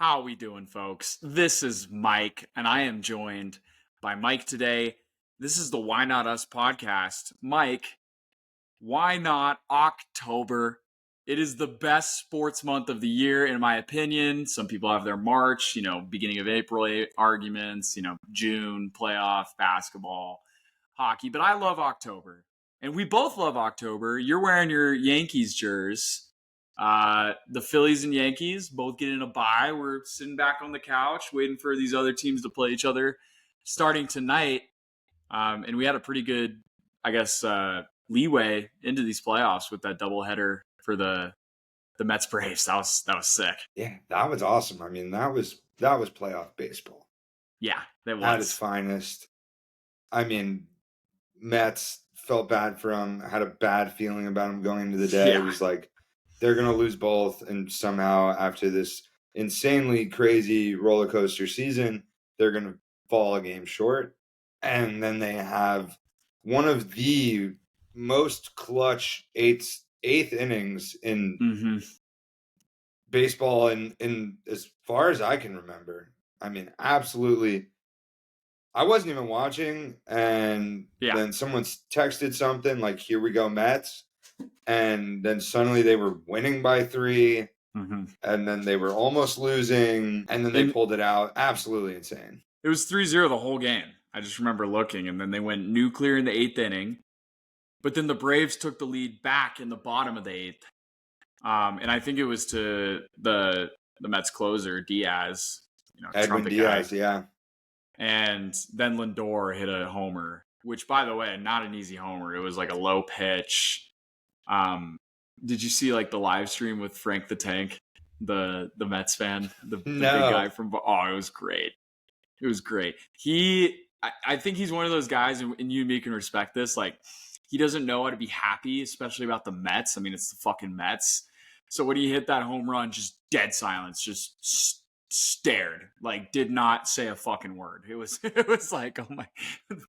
How we doing, folks? This is Mike, and I am joined by Mike today. This is the Why Not Us podcast. Mike, why not October? It is the best sports month of the year, in my opinion. Some people have their March, beginning of April arguments, June, playoff, basketball, hockey. But I love October. And we both love October. You're wearing your Yankees jersey. The Phillies and Yankees both getting a bye. We're sitting back on the couch waiting for these other teams to play each other starting tonight. And we had a pretty good, leeway into these playoffs with that doubleheader for the Mets Braves. That was sick. Yeah, that was awesome. I mean, that was playoff baseball. Yeah, that was at its finest. I mean, Mets felt bad for him. Had a bad feeling about him going into the day. Yeah. It was like they're gonna lose both, and somehow after this insanely crazy roller coaster season, they're gonna fall a game short. And then they have one of the most clutch eighth innings in baseball in as far as I can remember. I mean, absolutely. I wasn't even watching, and then someone texted something like, "Here we go, Mets." And then suddenly they were winning by 3, and then they were almost losing, and then they pulled it out. Absolutely insane. It was 3-0 the whole game. I just remember looking, and then they went nuclear in the 8th inning. But then the Braves took the lead back in the bottom of the 8th. And I think it was to the Mets closer, Diaz. Edwin Diaz, yeah. And then Lindor hit a homer, which, by the way, not an easy homer. It was like a low pitch. Did you see like the live stream with Frank the Tank, the Mets fan, the big guy from? Oh, it was great. It was great. I think he's one of those guys, and you and me can respect this. Like, he doesn't know how to be happy, especially about the Mets. I mean, it's the fucking Mets. So when he hit that home run, just dead silence, just stared, like did not say a fucking word. It was like, oh my,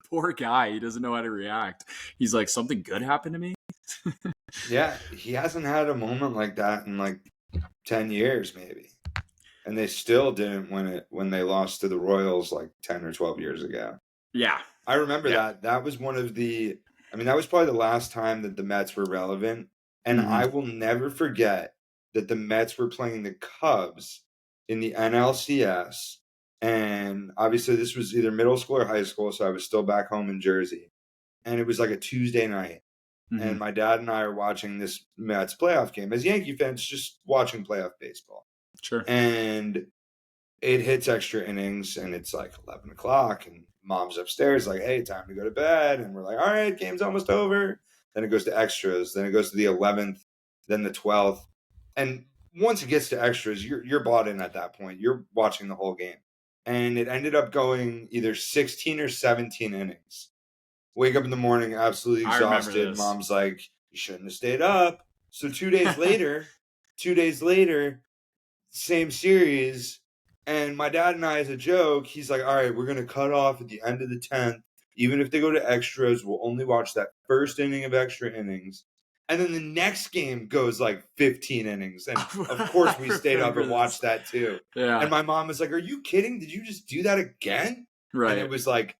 poor guy. He doesn't know how to react. He's like, something good happened to me. Yeah, he hasn't had a moment like that in like 10 years, maybe. And they still didn't win it when they lost to the Royals like 10 or 12 years ago. Yeah. I remember that. That was one of the, that was probably the last time that the Mets were relevant. And I will never forget that the Mets were playing the Cubs in the NLCS. And obviously this was either middle school or high school, so I was still back home in Jersey. And it was like a Tuesday night. And my dad and I are watching this Mets playoff game. As Yankee fans, just watching playoff baseball. Sure. And it hits extra innings, and it's like 11 o'clock, and mom's upstairs like, hey, time to go to bed. And we're like, all right, game's almost over. Then it goes to extras. Then it goes to the 11th, then the 12th. And once it gets to extras, you're bought in at that point. You're watching the whole game. And it ended up going either 16 or 17 innings. Wake up in the morning, absolutely exhausted. Mom's like, you shouldn't have stayed up. So 2 days later, same series. And my dad and I, as a joke, he's like, all right, we're going to cut off at the end of the 10th. Even if they go to extras, we'll only watch that first inning of extra innings. And then the next game goes like 15 innings. And of course we stayed up and watched that too. Yeah. And my mom was like, are you kidding? Did you just do that again? Right. And it was like,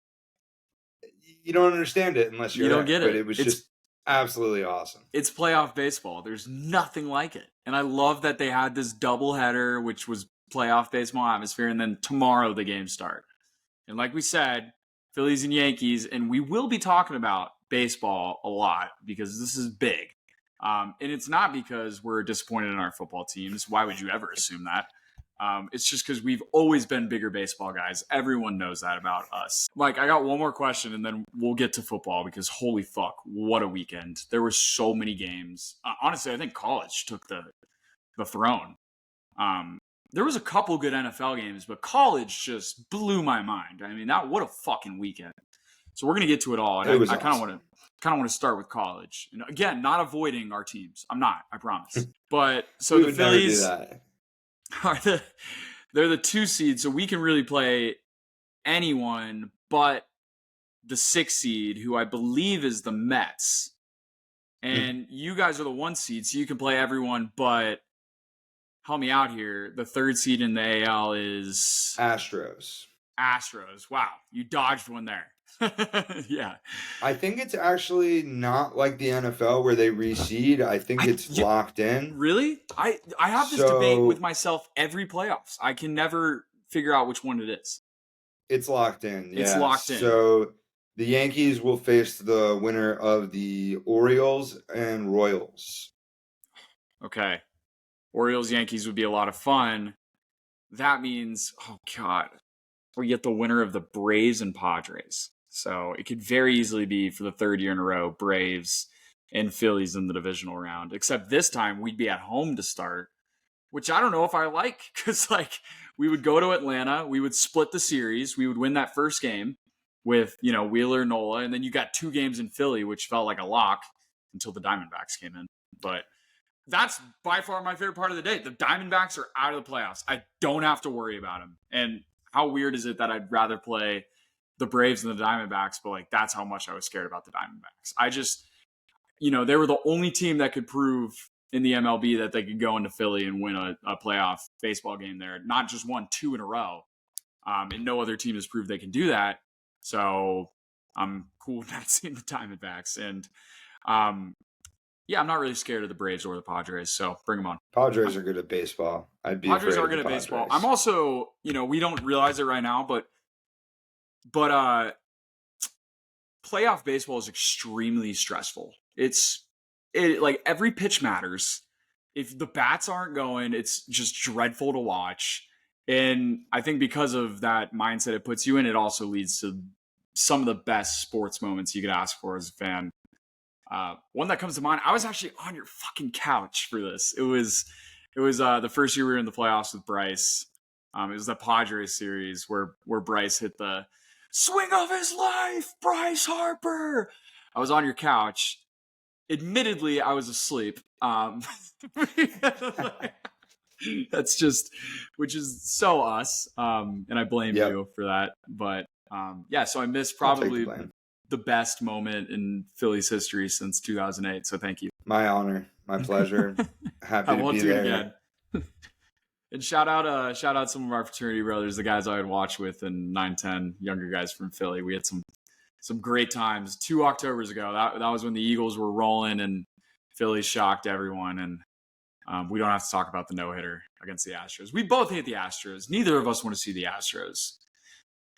you don't understand it unless you don't get it. But it was just absolutely awesome. It's playoff baseball. There's nothing like it. And I love that they had this doubleheader, which was playoff baseball atmosphere, and then tomorrow the games start. And like we said, Phillies and Yankees, and we will be talking about baseball a lot because this is big. And it's not because we're disappointed in our football teams. Why would you ever assume that? It's just because we've always been bigger baseball guys. Everyone knows that about us. Mike, I got one more question and then we'll get to football because holy fuck, what a weekend. There were so many games. Honestly, I think college took the throne. There was a couple good NFL games, but college just blew my mind. I mean, what a fucking weekend. So we're going to get to it all. And I kind of want to start with college. And again, not avoiding our teams. I'm not, I promise. But so the Phillies they're the 2 seed, so we can really play anyone but the 6 seed, who I believe is the Mets. And you guys are the 1 seed, so you can play everyone but help me out here. The third seed in the AL is Astros. Astros. Wow, you dodged one there. Yeah. I think it's actually not like the NFL where they reseed. I think it's locked in. Really? I have this debate with myself every playoffs. I can never figure out which one it is. It's locked in. Yeah. It's locked in. So the Yankees will face the winner of the Orioles and Royals. Okay. Orioles Yankees would be a lot of fun. That means, oh God, we get the winner of the Braves and Padres. So it could very easily be, for the third year in a row, Braves and Phillies in the divisional round. Except this time we'd be at home to start, which I don't know if I like, because like we would go to Atlanta, we would split the series, we would win that first game with, you know, Wheeler, Nola, and then you got 2 games in Philly, which felt like a lock until the Diamondbacks came in. But that's by far my favorite part of the day. The Diamondbacks are out of the playoffs. I don't have to worry about them. And how weird is it that I'd rather play the Braves than the Diamondbacks, but like that's how much I was scared about the Diamondbacks. I just, you know, they were the only team that could prove in the MLB that they could go into Philly and win a playoff baseball game there. Not just 1, 2 in a row. And no other team has proved they can do that. So I'm cool with not seeing the Diamondbacks. And yeah, I'm not really scared of the Braves or the Padres, so bring them on. Padres are good at baseball. Padres are good at baseball. I'm also, you know, we don't realize it right now, but playoff baseball is extremely stressful. It like every pitch matters. If the bats aren't going, it's just dreadful to watch. And I think because of that mindset it puts you in, it also leads to some of the best sports moments you could ask for as a fan. One that comes to mind, I was actually on your fucking couch for this. It was the first year we were in the playoffs with Bryce. It was the Padres series where Bryce hit the swing of his life, Bryce Harper. I was on your couch. Admittedly, I was asleep. That's just, which is so us. And I blame you for that. But yeah, so I missed probably the best moment in Phillies history since 2008. So thank you. My honor, my pleasure. Happy to be there. Again. And shout out some of our fraternity brothers, the guys I would watch with, and 9-10 younger guys from Philly. We had some great times 2 Octobers ago. That was when the Eagles were rolling and Philly shocked everyone. And we don't have to talk about the no-hitter against the Astros. We both hate the Astros. Neither of us want to see the Astros.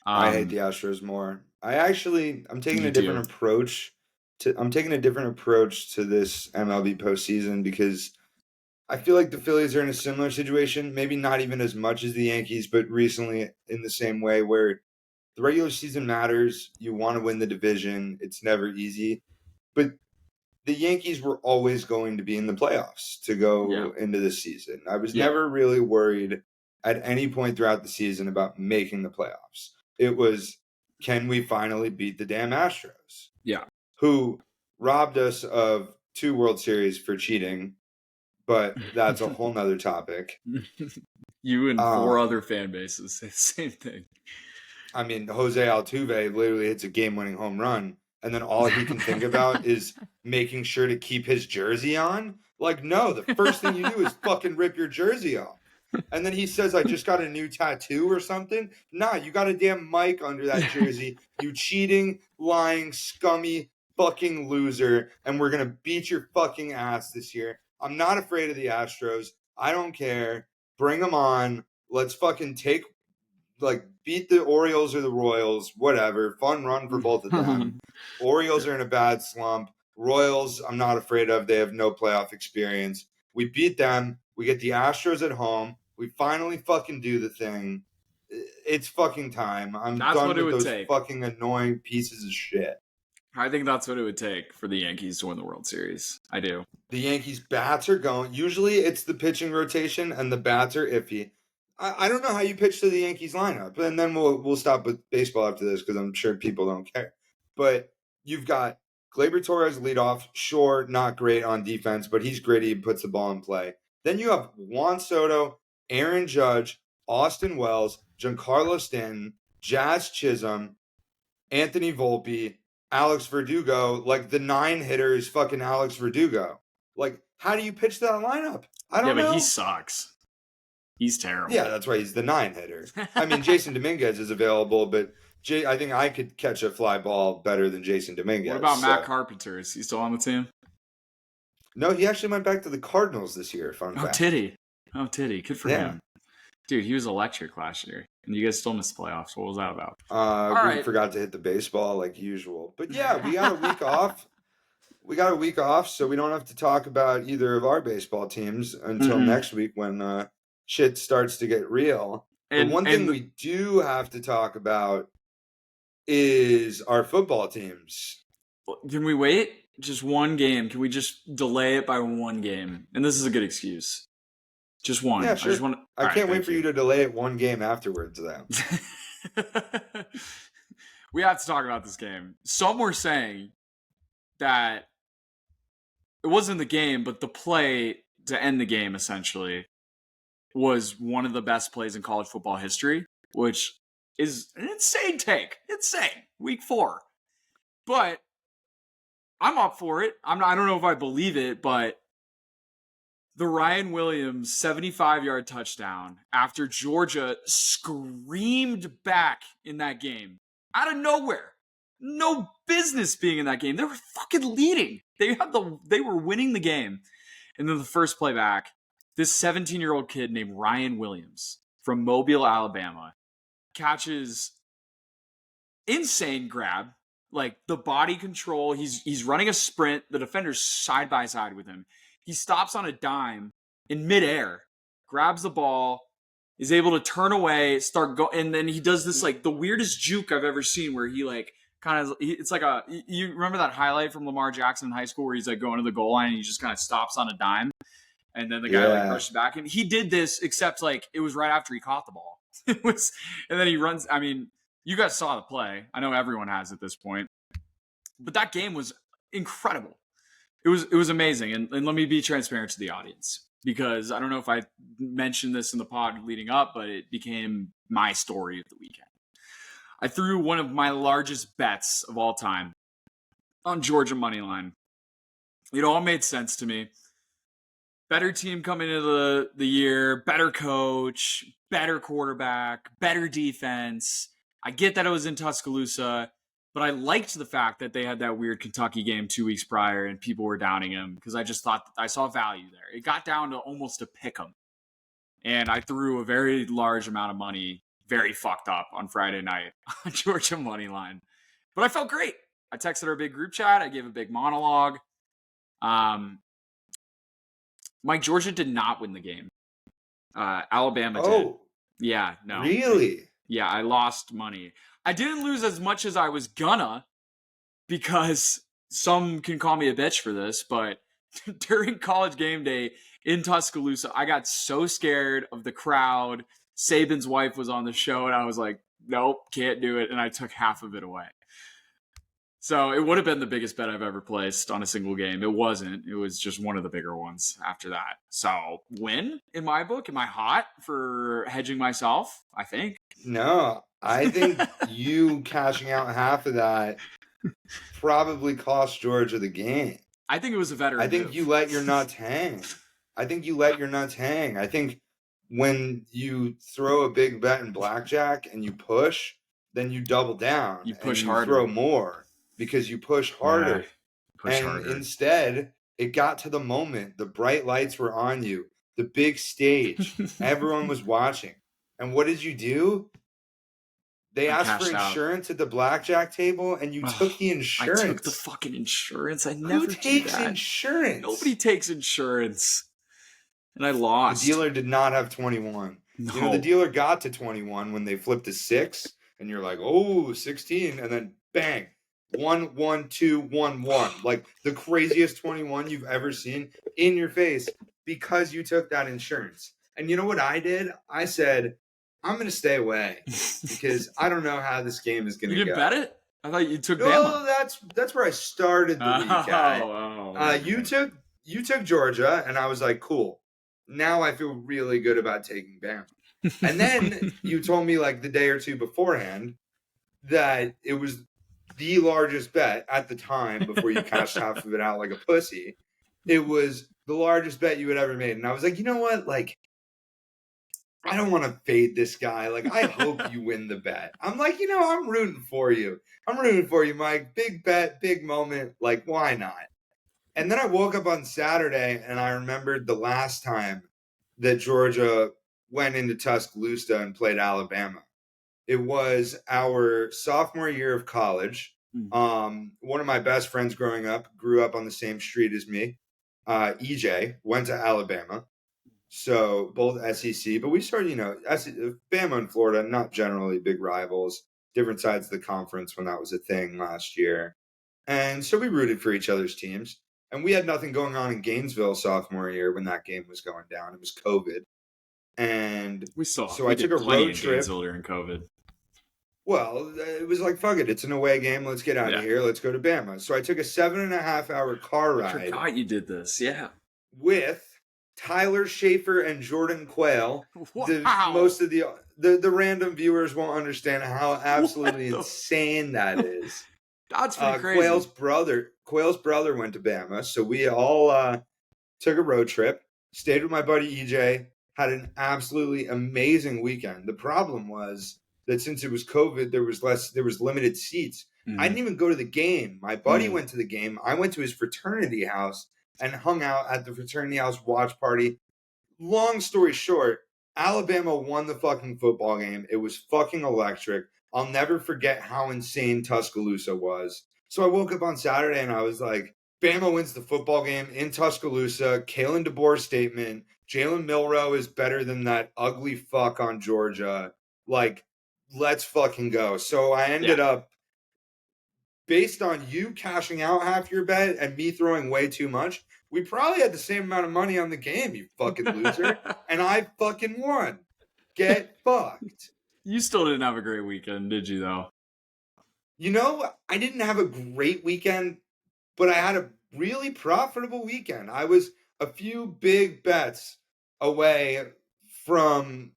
I hate the Astros more. I'm taking a different approach to this MLB postseason because I feel like the Phillies are in a similar situation, maybe not even as much as the Yankees, but recently in the same way where the regular season matters. You want to win the division. It's never easy. But the Yankees were always going to be in the playoffs to go into the season. I was never really worried at any point throughout the season about making the playoffs. It was, can we finally beat the damn Astros? Yeah. Who robbed us of 2 World Series for cheating, but that's a whole nother topic. You and 4 other fan bases say the same thing. I mean, Jose Altuve literally hits a game-winning home run, and then all he can think about is making sure to keep his jersey on. Like, no, the first thing you do is fucking rip your jersey off. And then he says, I just got a new tattoo or something. Nah, you got a damn mic under that jersey. You cheating, lying, scummy fucking loser. And we're going to beat your fucking ass this year. I'm not afraid of the Astros. I don't care. Bring them on. Let's fucking beat the Orioles or the Royals. Whatever. Fun run for both of them. Orioles are in a bad slump. Royals, I'm not afraid of. They have no playoff experience. We beat them. We get the Astros at home. We finally fucking do the thing. It's fucking time. That's done with those fucking annoying pieces of shit. I think that's what it would take for the Yankees to win the World Series. I do. The Yankees' bats are going. Usually it's the pitching rotation and the bats are iffy. I don't know how you pitch to the Yankees lineup. And then we'll stop with baseball after this because I'm sure people don't care. But you've got Gleyber Torres leadoff. Sure, not great on defense, but he's gritty and puts the ball in play. Then you have Juan Soto, Aaron Judge, Austin Wells, Giancarlo Stanton, Jazz Chisholm, Anthony Volpe, Alex Verdugo. Like, the 9 hitter is fucking Alex Verdugo. Like, how do you pitch that lineup? I don't know. Yeah, but he sucks. He's terrible. Yeah, that's why he's the 9 hitter. I mean, Jason Dominguez is available, but I think I could catch a fly ball better than Jason Dominguez. What about Matt Carpenter? Is he still on the team? No, he actually went back to the Cardinals this year. Fun fact. Oh, titty. Good for him. Dude, he was electric last year. And you guys still missed the playoffs. What was that about? We forgot to hit the baseball like usual. But yeah, we got a week off. We got a week off, so we don't have to talk about either of our baseball teams until next week when shit starts to get real. But one thing we do have to talk about is our football teams. Can we wait? Just one game. Can we just delay it by one game? And this is a good excuse. Just one. Yeah, sure. I can't wait for you to delay it one game afterwards, though. We have to talk about this game. Some were saying that it wasn't the game, but the play to end the game, essentially, was one of the best plays in college football history, which is an insane take. Insane. Week 4. But I'm up for it. I don't know if I believe it, but the Ryan Williams 75-yard touchdown after Georgia screamed back in that game out of nowhere. No business being in that game. They were fucking leading. They were winning the game. And then the first play back, this 17-year-old kid named Ryan Williams from Mobile, Alabama, catches insane grab, like the body control. He's running a sprint. The defender's side by side with him. He stops on a dime in midair, grabs the ball, is able to turn away, and then he does this like the weirdest juke I've ever seen, where he like it's like you remember that highlight from Lamar Jackson in high school where he's like going to the goal line and he just kind of stops on a dime, and then the guy like rushes back, and he did this except like it was right after he caught the ball. And then he runs. I mean, you guys saw the play. I know everyone has at this point, but that game was incredible. It was amazing. And let me be transparent to the audience, because I don't know if I mentioned this in the pod leading up, but it became my story of the weekend. I threw one of my largest bets of all time on Georgia money line. It all made sense to me. Better team coming into the year, better coach, better quarterback, better defense. I get that it was in Tuscaloosa, but I liked the fact that they had that weird Kentucky game 2 weeks prior and people were downing him, because I just thought I saw value there. It got down to almost a pick 'em. And I threw a very large amount of money, very fucked up, on Friday night on Georgia money line. But I felt great. I texted our big group chat. I gave a big monologue. Mike, Georgia did not win the game. Alabama did. Yeah, no. Really? Yeah, I lost money. I didn't lose as much as I was gonna, because some can call me a bitch for this, but during college game day in Tuscaloosa, I got so scared of the crowd. Saban's wife was on the show, and I was like, nope, can't do it. And I took half of it away. So it would have been the biggest bet I've ever placed on a single game. It wasn't. It was just one of the bigger ones after that. So win in my book. Am I hot for hedging myself? I think. No, I think you cashing out half of that probably cost Georgia the game. I think it was a veteran I think move. you let your nuts hang. I think when you throw a big bet in blackjack and you push, then you double down. You push and you harder. Throw more because you push harder. Instead, it got to the moment. The bright lights were on you. The big stage. Everyone was watching. And what did you do? They asked for insurance at the blackjack table, and you took the insurance. I took the fucking insurance. I never do that. Who takes insurance? Nobody takes insurance. And I lost. The dealer did not have 21. No. You know, the dealer got to 21 when they flipped to 6, and you're like, oh, 16, and then bang, 1, 1, 2, 1, 1. Like the craziest 21 you've ever seen in your face because you took that insurance. And you know what I did? I said, I'm going to stay away because I don't know how this game is going to go. You didn't bet it? I thought you took Bama. No, that's where I started the weekend. You took Georgia, and I was like, cool. Now I feel really good about taking Bama. And then you told me like the day or two beforehand that it was the largest bet at the time before you cashed half of it out like a pussy. It was the largest bet you had ever made. And I was like, you know what? Like, I don't want to fade this guy. Like, I hope you win the bet. I'm like, I'm rooting for you. I'm rooting for you, Mike. Big bet, big moment. Like, why not? And then I woke up on Saturday and I remembered the last time that Georgia went into Tuscaloosa and played Alabama. It was our sophomore year of college. One of my best friends growing up grew up on the same street as me. EJ went to Alabama. So both SEC, but we started, Bama and Florida, not generally big rivals, different sides of the conference when that was a thing last year. And so we rooted for each other's teams. And we had nothing going on in Gainesville sophomore year when that game was going down. It was COVID. And we I took a road trip. Gainesville during COVID. Well, it was like, fuck it. It's an away game. Let's get out of here. Let's go to Bama. So I took a 7.5-hour car ride. I forgot you did this. Yeah. With Tyler Schaefer and Jordan Quayle. Wow. Most of the random viewers won't understand how absolutely insane that is. That's pretty crazy. Quayle's brother went to Bama, so we all took a road trip, stayed with my buddy EJ, had an absolutely amazing weekend. The problem was that since it was COVID, there was limited seats. I didn't even go to the game. My buddy went to the game. I went to his fraternity house and hung out at the fraternity house watch party. Long story short, Alabama won the fucking football game. It was fucking electric. I'll never forget how insane Tuscaloosa was. So I woke up on Saturday and I was like, Bama wins the football game in Tuscaloosa. Kalen DeBoer's statement. Jalen Milroe is better than that ugly fuck on Georgia. Like, let's fucking go. So I ended up, based on you cashing out half your bet and me throwing way too much, we probably had the same amount of money on the game, you fucking loser. And I fucking won. Get fucked. You still didn't have a great weekend, did you, though? I didn't have a great weekend, but I had a really profitable weekend. I was a few big bets away from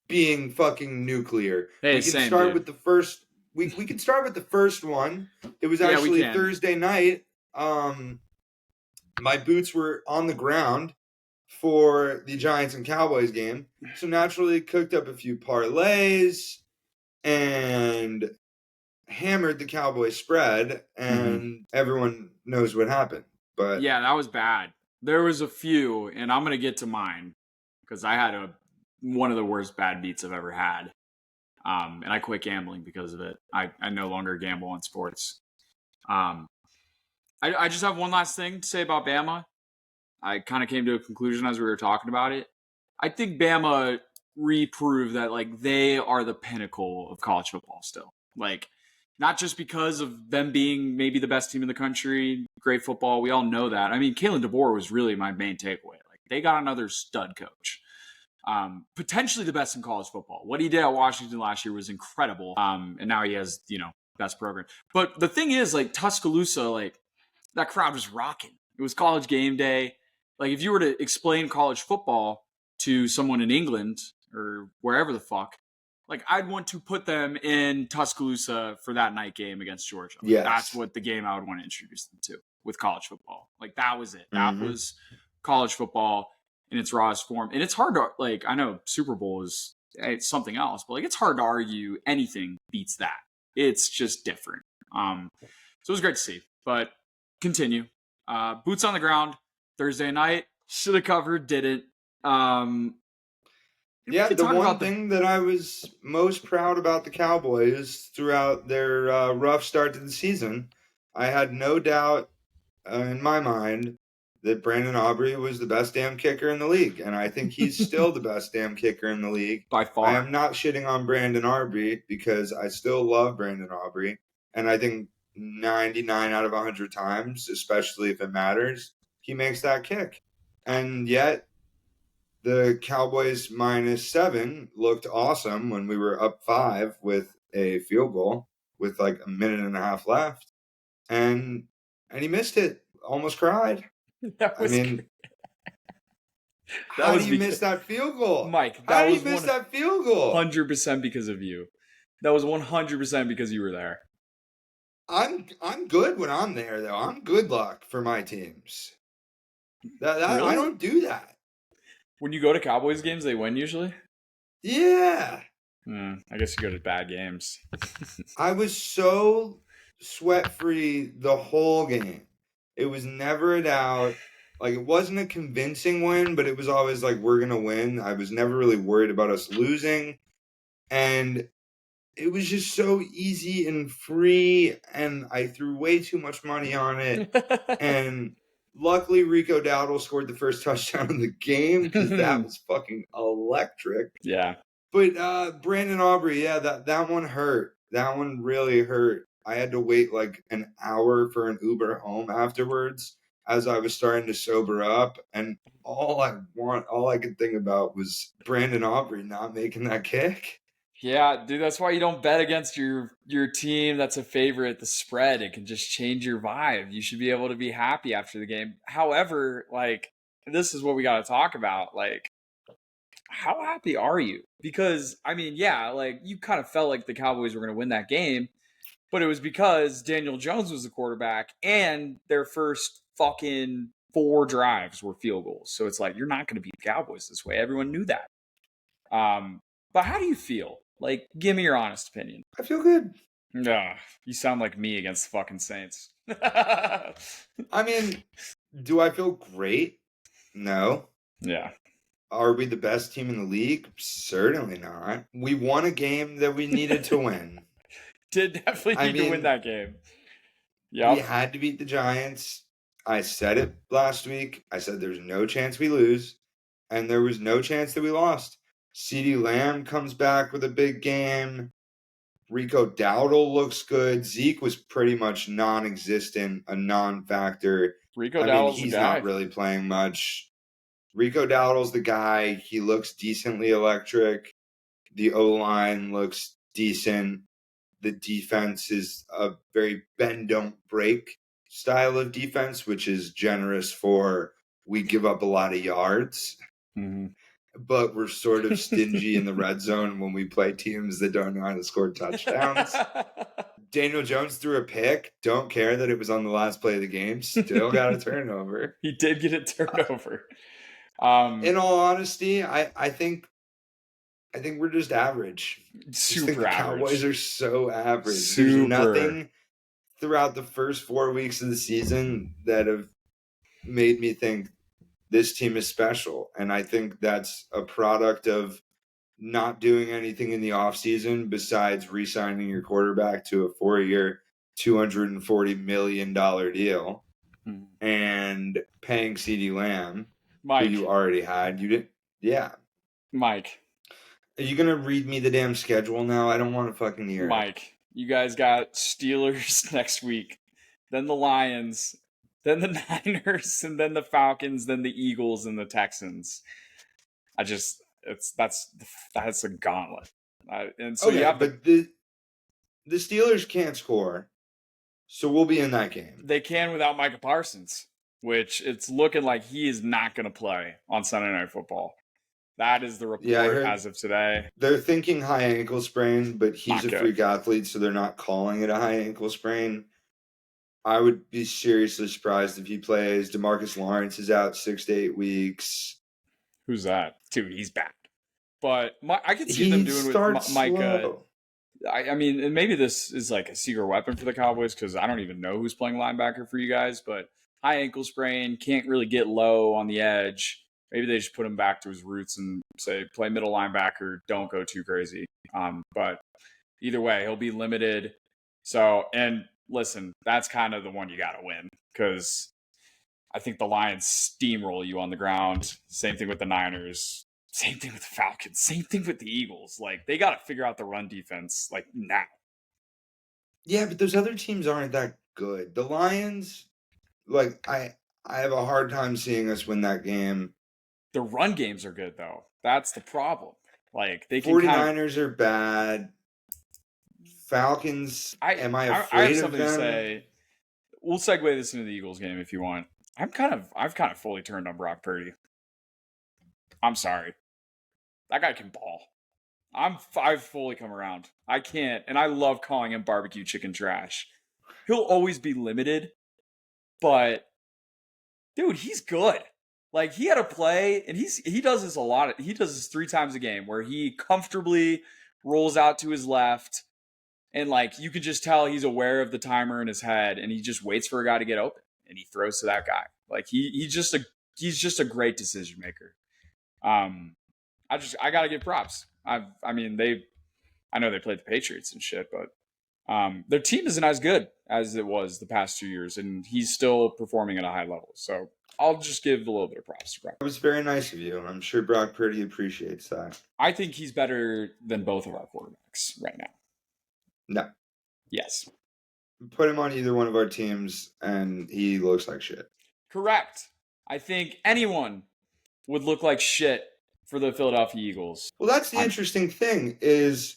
being fucking nuclear. Hey, we can start with the first. We can start with the first one. It was actually Thursday night. My boots were on the ground for the Giants and Cowboys game, so naturally cooked up a few parlays and hammered the Cowboys spread, and everyone knows what happened. But yeah, that was bad. There was a few, and I'm gonna get to mine because I had one of the worst bad beats I've ever had. And I quit gambling because of it. I no longer gamble on sports. I just have one last thing to say about Bama. I kind of came to a conclusion as we were talking about it. I think Bama reproved that they are the pinnacle of college football still. Not just because of them being maybe the best team in the country, great football. We all know that. I mean, Kalen DeBoer was really my main takeaway. They got another stud coach. Potentially the best in college football. What he did at Washington last year was incredible. And now he has, best program. But the thing is, Tuscaloosa, that crowd was rocking. It was college game day. If you were to explain college football to someone in England or wherever the fuck, I'd want to put them in Tuscaloosa for that night game against Georgia. That's what the game I would want to introduce them to with college football. That was it. That was college football in its rawest form. And it's hard to, I know Super Bowl is it's something else, but it's hard to argue anything beats that. It's just different. So it was great to see, but continue. Boots on the ground Thursday night. Should have covered, didn't. The one thing that I was most proud about the Cowboys throughout their rough start to the season, I had no doubt in my mind that Brandon Aubrey was the best damn kicker in the league. And I think he's still the best damn kicker in the league. By far. I am not shitting on Brandon Aubrey because I still love Brandon Aubrey. And I think 99 out of 100 times, especially if it matters, he makes that kick. And yet, the Cowboys -7 looked awesome when we were up 5 with a field goal with a minute and a half left. And he missed it. Almost cried. How do you miss that field goal? Mike, how do you miss that field goal? 100% because of you. That was 100% because you were there. I'm good when I'm there, though. I'm good luck for my teams. Really? I don't do that. When you go to Cowboys games, they win usually? Yeah. I guess you go to bad games. I was so sweat-free the whole game. It was never a doubt. Like, it wasn't a convincing win, but it was always like, we're going to win. I was never really worried about us losing. And it was just so easy and free, and I threw way too much money on it. And luckily, Rico Dowdle scored the first touchdown of the game because that was fucking electric. Yeah. But Brandon Aubrey, yeah, that one hurt. That one really hurt. I had to wait like an hour for an Uber home afterwards as I was starting to sober up, and all I could think about was Brandon Aubrey not making that kick. Yeah, dude, that's why you don't bet against your team that's a favorite. The spread, it can just change your vibe. You should be able to be happy after the game. However, like, this is what we got to talk about. Like, how happy are you? Because I mean, yeah, like you kind of felt like the Cowboys were going to win that game, but it was because Daniel Jones was the quarterback and their first fucking 4 drives were field goals. So it's like you're not going to beat the Cowboys this way. Everyone knew that. But how do you feel? Like, give me your honest opinion. I feel good. Ugh, you sound like me against the fucking Saints. I mean, do I feel great? No. Yeah. Are we the best team in the league? Certainly not. We won a game that we needed to win. Did definitely need to win that game. We had to beat the Giants. I said it last week. I said there's no chance we lose, and there was no chance that we lost. CeeDee Lamb comes back with a big game. Rico Dowdle looks good. Zeke was pretty much non-existent, a non-factor. Rico Dowdle's he's the guy. not really playing much. Rico Dowdle's the guy. He looks decently electric. The O-line looks decent. The defense is a very bend, don't break style of defense, which is generous for we give up a lot of yards. Mm-hmm. But we're sort of stingy in the red zone when we play teams that don't know how to score touchdowns. Daniel Jones threw a pick. Don't care that it was on the last play of the game. Still got a turnover. He did get a turnover. In all honesty, I think we're just average. Super the average. Cowboys are so average. Super. There's nothing throughout the first 4 weeks of the season that have made me think this team is special. And I think that's a product of not doing anything in the offseason besides re-signing your quarterback to a 4-year, $240 million deal and paying CeeDee Lamb, Mike, who you already had. You didn't. Yeah. Mike. Are you going to read me the damn schedule now? I don't want to fucking hear Mike, you guys got Steelers next week, then the Lions, then the Niners, and then the Falcons, then the Eagles and the Texans. That's a gauntlet. And so you have but the Steelers can't score, so we'll be in that game. They can without Micah Parsons, which it's looking like he is not going to play on Sunday Night Football. That is the report as of today. They're thinking high ankle sprain, but he's a freak athlete, so they're not calling it a high ankle sprain. I would be seriously surprised if he plays. DeMarcus Lawrence is out 6 to 8 weeks. Who's that? Dude, he's bad. But I could see them doing with Micah. I mean, and maybe this is like a secret weapon for the Cowboys because I don't even know who's playing linebacker for you guys, but high ankle sprain, can't really get low on the edge. Maybe they just put him back to his roots and say, play middle linebacker, don't go too crazy. But either way, he'll be limited. So, and listen, that's kind of the one you got to win because I think the Lions steamroll you on the ground. Same thing with the Niners. Same thing with the Falcons. Same thing with the Eagles. Like, they got to figure out the run defense, like, now. Yeah, but those other teams aren't that good. The Lions, like, I have a hard time seeing us win that game. The run games are good, though. That's the problem. Like, they can 49ers are bad. Falcons, am I afraid I have something of them? to say. We'll segue this into the Eagles game if you want. I've kind of fully turned on Brock Purdy. I'm sorry. That guy can ball. I've fully come around. I can't, and I love calling him barbecue chicken trash. He'll always be limited, but dude, he's good. Like, he had a play, and he does this a lot. He does this 3 times a game where he comfortably rolls out to his left, and like you could just tell he's aware of the timer in his head, and he just waits for a guy to get open, and he throws to that guy. Like he's just a great decision maker. I gotta give props. I know they played the Patriots and shit, but their team isn't as good as it was the past 2 years, and he's still performing at a high level. So I'll just give a little bit of props to Brock. That was very nice of you. I'm sure Brock Purdy appreciates that. I think he's better than both of our quarterbacks right now. No. Yes. Put him on either one of our teams, and he looks like shit. Correct. I think anyone would look like shit for the Philadelphia Eagles. Well, that's the interesting thing is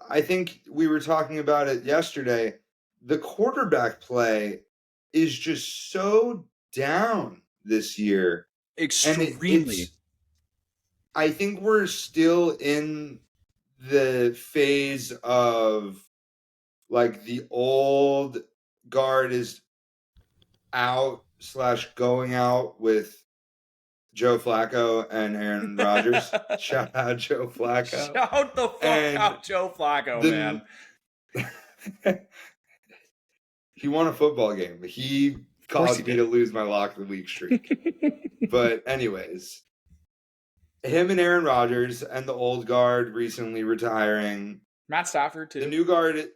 I think we were talking about it yesterday. The quarterback play is just so down this year. Extremely. I think we're still in the phase of like the old guard is out / going out with Joe Flacco and Aaron Rodgers. Shout out Joe Flacco. Shout the fuck out Joe Flacco, man. He won a football game. He caused me to lose my lock of the week streak. But anyways, him and Aaron Rodgers and the old guard recently retiring. Matt Stafford too. The new guard,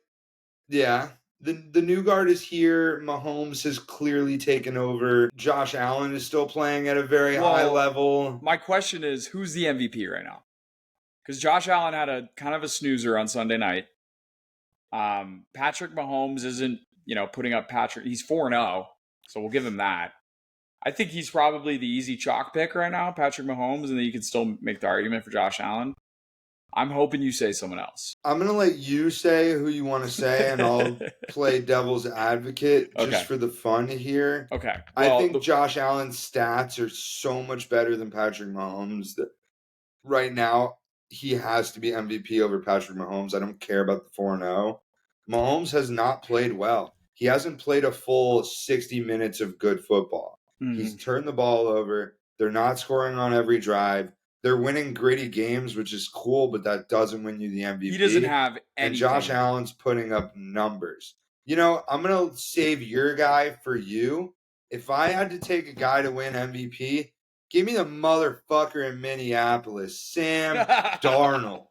yeah. The new guard is here. Mahomes has clearly taken over. Josh Allen is still playing at a very high level. My question is, who's the MVP right now? Because Josh Allen had a kind of a snoozer on Sunday night. Patrick Mahomes isn't, putting up he's 4-0, so we'll give him that. I think he's probably the easy chalk pick right now, Patrick Mahomes, and then you can still make the argument for Josh Allen. I'm hoping you say someone else. I'm going to let you say who you want to say, and I'll play devil's advocate just for the fun here. Okay. Well, I think Josh Allen's stats are so much better than Patrick Mahomes that right now he has to be MVP over Patrick Mahomes. I don't care about the 4-0. Mahomes has not played well. He hasn't played a full 60 minutes of good football. He's turned the ball over. They're not scoring on every drive. They're winning gritty games, which is cool, but that doesn't win you the MVP. He doesn't have anything. And Josh Allen's putting up numbers. I'm going to save your guy for you. If I had to take a guy to win MVP, give me the motherfucker in Minneapolis, Sam Darnold.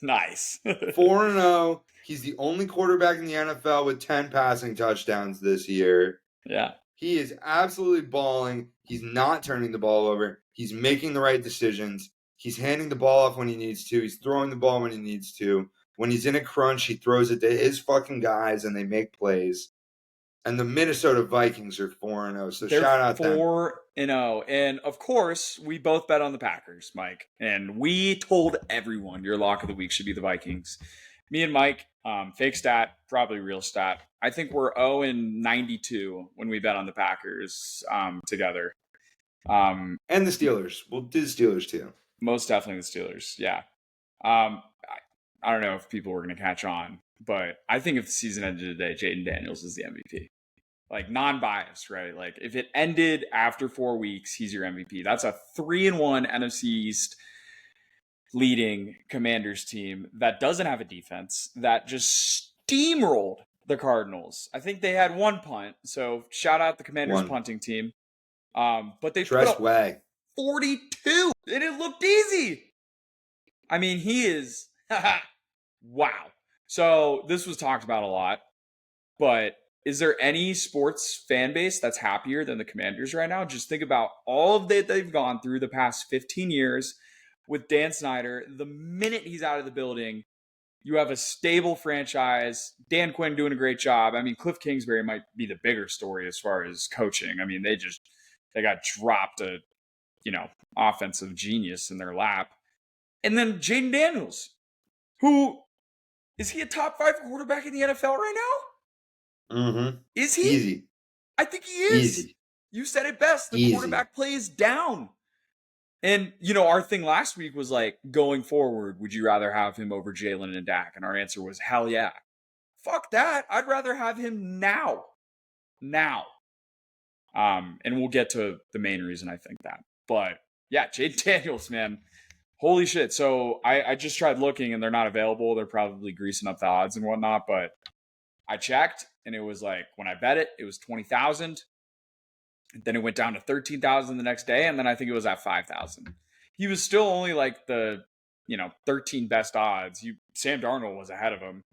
Nice. 4-0. He's the only quarterback in the NFL with 10 passing touchdowns this year. Yeah. He is absolutely balling. He's not turning the ball over. He's making the right decisions. He's handing the ball off when he needs to. He's throwing the ball when he needs to. When he's in a crunch, he throws it to his fucking guys, and they make plays. And the Minnesota Vikings are 4-0, so they're shout out them. 4-0. And, of course, we both bet on the Packers, Mike. And we told everyone your lock of the week should be the Vikings. Me and Mike, fake stat, probably real stat. I think we're 0-92 when we bet on the Packers together. And the Steelers. We'll do the Steelers too. Most definitely the Steelers, yeah. I don't know if people were going to catch on, but I think if the season ended today, Jaden Daniels is the MVP. Like, non-biased, right? Like, if it ended after 4 weeks, he's your MVP. That's a 3-1 NFC East leading Commanders team that doesn't have a defense, that just steamrolled the Cardinals. I think they had one punt, so shout out the Commanders punting team. But they put up 42, and it looked easy. I mean, he is wow. So this was talked about a lot, but is there any sports fan base that's happier than the Commanders right now? Just think about all of that they've gone through the past 15 years with Dan Snyder. The minute he's out of the building, you have a stable franchise. Dan Quinn doing a great job. I mean, Cliff Kingsbury might be the bigger story as far as coaching. I mean, they got dropped a, offensive genius in their lap. And then Jaden Daniels, who is he a top 5 quarterback in the NFL right now? Mm-hmm. Is he? Easy. I think he is. Easy. You said it best. The quarterback play is down. And, our thing last week was like, going forward, would you rather have him over Jalen and Dak? And our answer was, hell yeah. Fuck that. I'd rather have him now. And we'll get to the main reason I think that. But yeah, Jade Daniels, man. Holy shit. So I just tried looking and they're not available. They're probably greasing up the odds and whatnot. But I checked and it was like, when I bet it, it was 20,000. Then it went down to 13,000 the next day. And then I think it was at 5,000. He was still only like the, 13 best odds. Sam Darnold was ahead of him,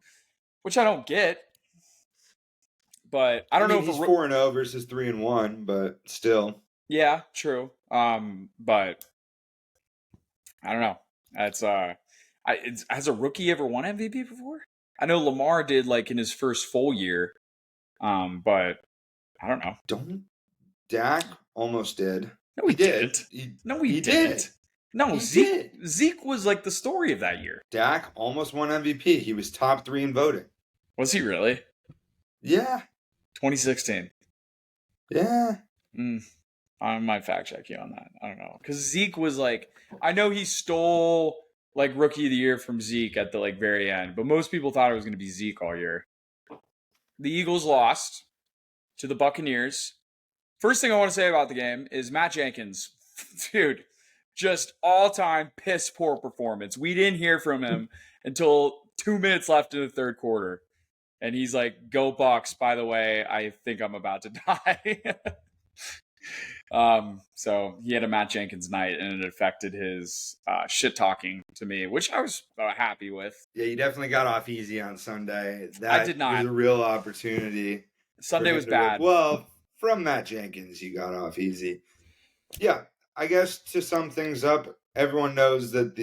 which I don't get. But I don't know if he's 4-0 versus 3-1, but still. Yeah, true. But I don't know. That's has a rookie ever won MVP before? I know Lamar did like in his first full year. But I don't know. Dak almost did. No, he did. No, he didn't. No, Zeke was like the story of that year. Dak almost won MVP. He was top 3 in voting. Was he really? Yeah. 2016. Yeah. I might fact check you on that. I don't know. Because Zeke was like, I know he stole like rookie of the year from Zeke at the like very end, but most people thought it was going to be Zeke all year. The Eagles lost to the Buccaneers. First thing I want to say about the game is Matt Jenkins. Dude, just all-time piss poor performance. We didn't hear from him until 2 minutes left in the third quarter. And he's like, go Bucs, by the way, I think I'm about to die. So he had a Matt Jenkins night, and it affected his shit talking to me, which I was happy with. Yeah, you definitely got off easy on Sunday. I did not. It was a real opportunity. Sunday was bad. Well, from Matt Jenkins, you got off easy. Yeah, I guess to sum things up, everyone knows that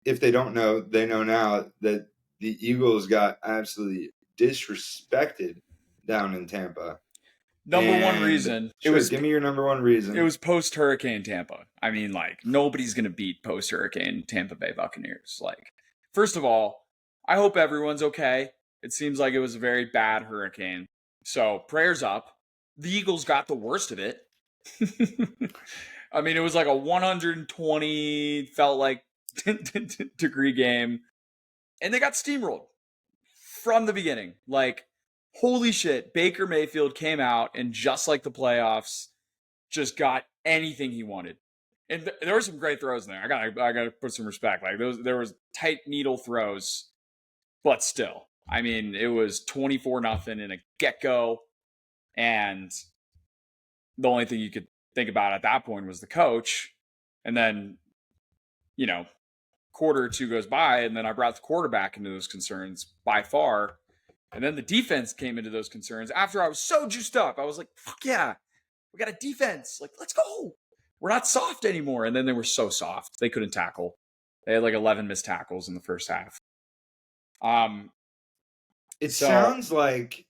if they don't know, they know now that the Eagles got absolutely disrespected down in Tampa. Number one reason. Give me your number one reason. It was post-Hurricane Tampa. I mean, like, nobody's going to beat post-Hurricane Tampa Bay Buccaneers. Like, first of all, I hope everyone's okay. It seems like it was a very bad hurricane. So, prayers up. The Eagles got the worst of it. I mean, it was like a 120, felt like, degree game. And they got steamrolled from the beginning. Like, holy shit, Baker Mayfield came out and just like the playoffs, just got anything he wanted. And there were some great throws in there. I gotta put some respect. Like there was tight needle throws, but still. I mean, it was 24-0 in a get-go. And the only thing you could think about at that point was the coach. And then, quarter or two goes by, and then I brought the quarterback into those concerns by far. And then the defense came into those concerns after I was so juiced up. I was like, fuck yeah, we got a defense. Like, let's go. We're not soft anymore. And then they were so soft. They couldn't tackle. They had like 11 missed tackles in the first half. Sounds like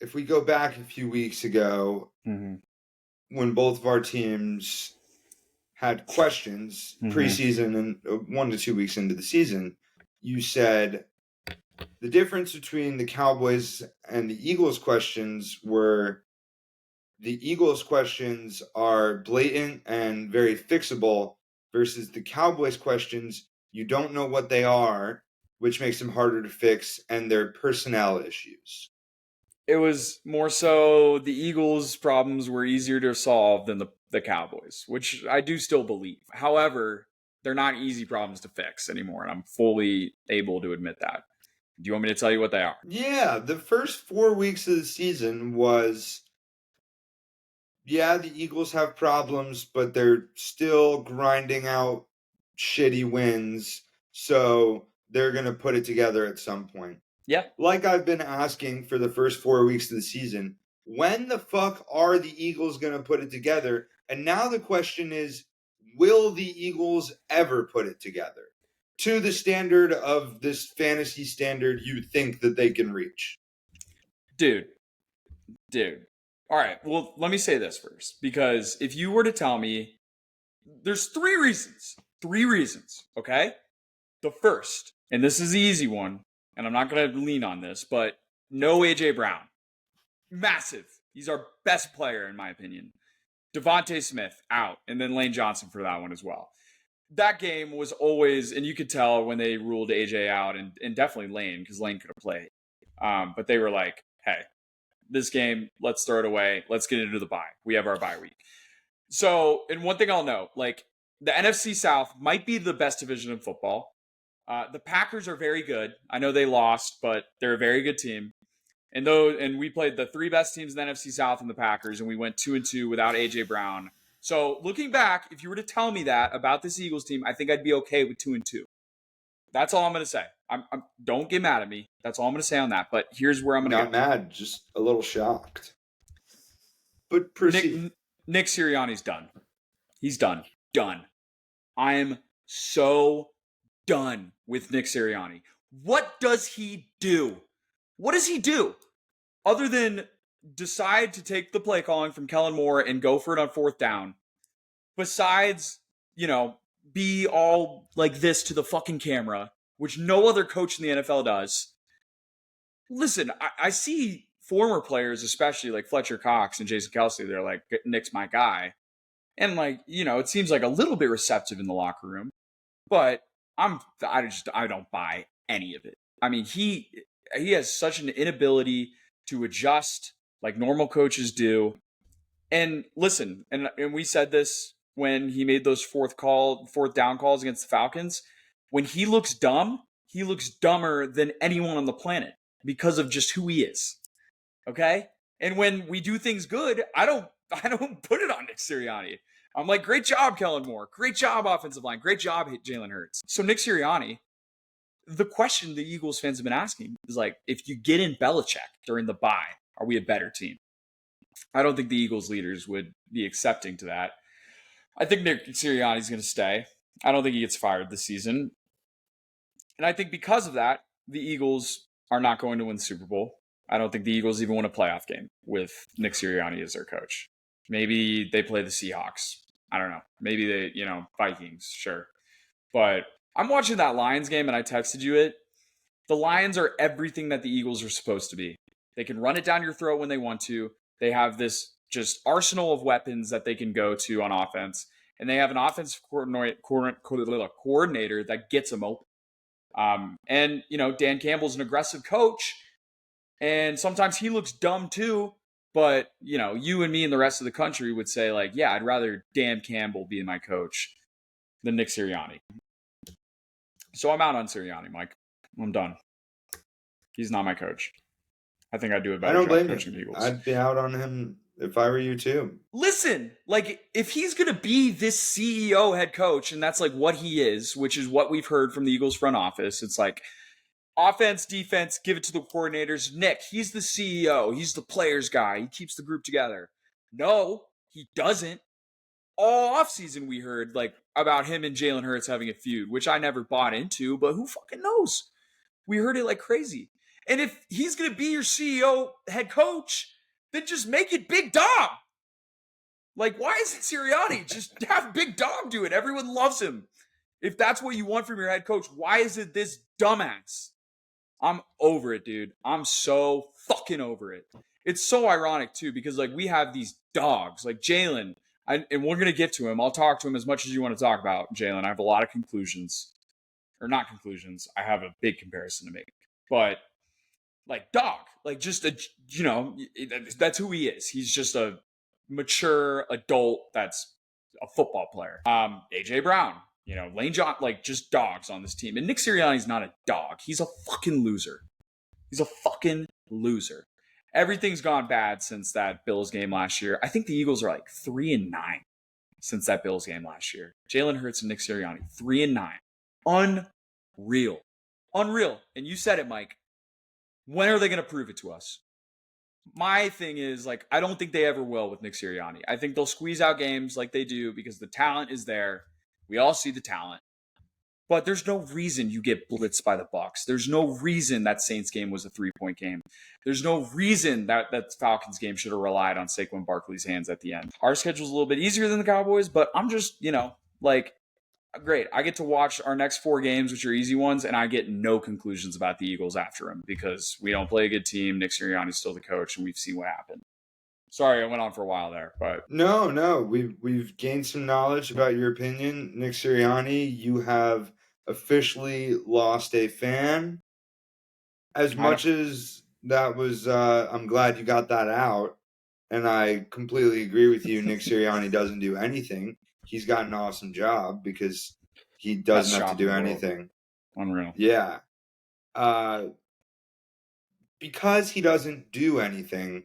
if we go back a few weeks ago, when both of our teams had questions preseason and 1 to 2 weeks into the season, you said the difference between the Cowboys and the Eagles questions were the Eagles questions are blatant and very fixable versus the Cowboys questions, you don't know what they are, which makes them harder to fix, and they're personnel issues. It was more so the Eagles' problems were easier to solve than the Cowboys, which I do still believe. However, they're not easy problems to fix anymore, and I'm fully able to admit that. Do you want me to tell you what they are? Yeah, the first 4 weeks of the season was, the Eagles have problems, but they're still grinding out shitty wins, so they're going to put it together at some point. Yeah. Like I've been asking for the first 4 weeks of the season, when the fuck are the Eagles going to put it together? And now the question is, will the Eagles ever put it together to the standard of this fantasy standard you think that they can reach? Dude. All right, well, let me say this first, because if you were to tell me, there's 3 reasons, okay? The first, and this is the easy one, and I'm not going to lean on this, but no A.J. Brown. Massive. He's our best player, in my opinion. Devontae Smith, out, and then Lane Johnson for that one as well. That game was always, and you could tell when they ruled AJ out, and definitely Lane, because Lane could have played. But they were like, hey, this game. Let's throw it away. Let's get into the bye. We have our bye week. So, and one thing I'll note, like the NFC South might be the best division in football. The Packers are very good. I know they lost, but they're a very good team. And we played the three best teams in the NFC South and the Packers, and we went 2-2 without AJ Brown. So looking back, if you were to tell me that about this Eagles team, I think I'd be okay with 2-2. That's all I'm going to say. Don't get mad at me. That's all I'm going to say on that. But here's where I'm going to Not mad, just a little shocked. But proceed. Nick Sirianni's done. He's done. Done. I am so done with Nick Sirianni. What does he do? What does he do? Other than decide to take the play calling from Kellen Moore and go for it on fourth down. Besides, be all like this to the fucking camera, which no other coach in the NFL does. Listen, I see former players, especially like Fletcher Cox and Jason Kelsey, they're like, Nick's my guy. And like, it seems like a little bit receptive in the locker room. But I don't buy any of it. I mean, he has such an inability to adjust like normal coaches do. And listen, and we said this when he made those fourth down calls against the Falcons. When he looks dumb, he looks dumber than anyone on the planet because of just who he is. Okay? And when we do things good, I don't put it on Nick Sirianni. I'm like, great job, Kellen Moore. Great job, offensive line. Great job, Jalen Hurts. So Nick Sirianni, the question the Eagles fans have been asking is like, if you get in Belichick during the bye, are we a better team? I don't think the Eagles leaders would be accepting to that. I think Nick Sirianni is going to stay. I don't think he gets fired this season. And I think because of that, the Eagles are not going to win the Super Bowl. I don't think the Eagles even win a playoff game with Nick Sirianni as their coach. Maybe they play the Seahawks. I don't know. Maybe they, Vikings, sure. But I'm watching that Lions game and I texted you it. The Lions are everything that the Eagles are supposed to be. They can run it down your throat when they want to. They have this just arsenal of weapons that they can go to on offense. And they have an offensive coordinator that gets them open. And Dan Campbell's an aggressive coach. And sometimes he looks dumb too. But, you and me and the rest of the country would say, like, yeah, I'd rather Dan Campbell be my coach than Nick Sirianni. So I'm out on Sirianni, Mike. I'm done. He's not my coach. I think I'd do a better job coaching the Eagles. I'd be out on him if I were you too. Listen, like, if he's going to be this CEO head coach, and that's like what he is, which is what we've heard from the Eagles front office, it's like, offense, defense, give it to the coordinators. Nick, he's the CEO. He's the players guy. He keeps the group together. No, he doesn't. All offseason we heard like about him and Jalen Hurts having a feud, which I never bought into, but who fucking knows? We heard it like crazy. And if he's going to be your CEO head coach, then just make it Big Dom. Like, why isn't Sirianni? Just have Big Dom do it. Everyone loves him. If that's what you want from your head coach, why is it this dumbass? I'm over it, dude. I'm so fucking over it. It's so ironic, too, because, like, we have these dogs, like Jalen, and we're going to get to him. I'll talk to him as much as you want to talk about Jalen. I have a lot of conclusions. Or not conclusions. I have a big comparison to make. But, like, dog. Like, just a, that's who he is. He's just a mature adult that's a football player. AJ Brown. Lane John, like, just dogs on this team. And Nick Sirianni's not a dog. He's a fucking loser. He's a fucking loser. Everything's gone bad since that Bills game last year. I think the Eagles are like 3-9 since that Bills game last year. Jalen Hurts and Nick Sirianni, 3-9. Unreal. Unreal. And you said it, Mike. When are they going to prove it to us? My thing is, like, I don't think they ever will with Nick Sirianni. I think they'll squeeze out games like they do because the talent is there. We all see the talent. But there's no reason you get blitzed by the Bucs. There's no reason that Saints game was a 3-point game. There's no reason that Falcons game should have relied on Saquon Barkley's hands at the end. Our schedule's a little bit easier than the Cowboys, but I'm just, great. I get to watch our next 4 games, which are easy ones, and I get no conclusions about the Eagles after them because we don't play a good team. Nick Sirianni's still the coach, and we've seen what happened. Sorry, I went on for a while there, but no, we've gained some knowledge about your opinion, Nick Sirianni. You have officially lost a fan. As much as That was I'm glad you got that out. And I completely agree with you. Nick Sirianni doesn't do anything. He's got an awesome job because he Best doesn't have to job in do the world. anything. Unreal. Yeah. Because he doesn't do anything,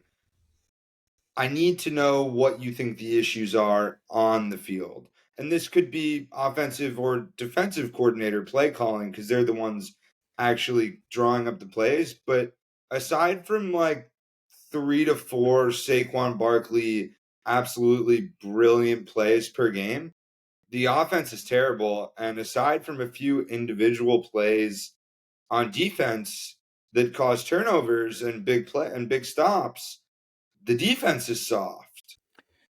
I need to know what you think the issues are on the field. And this could be offensive or defensive coordinator play calling because they're the ones actually drawing up the plays. But aside from like 3 to 4 Saquon Barkley absolutely brilliant plays per game, the offense is terrible. And aside from a few individual plays on defense that cause turnovers and big stops, the defense is soft. It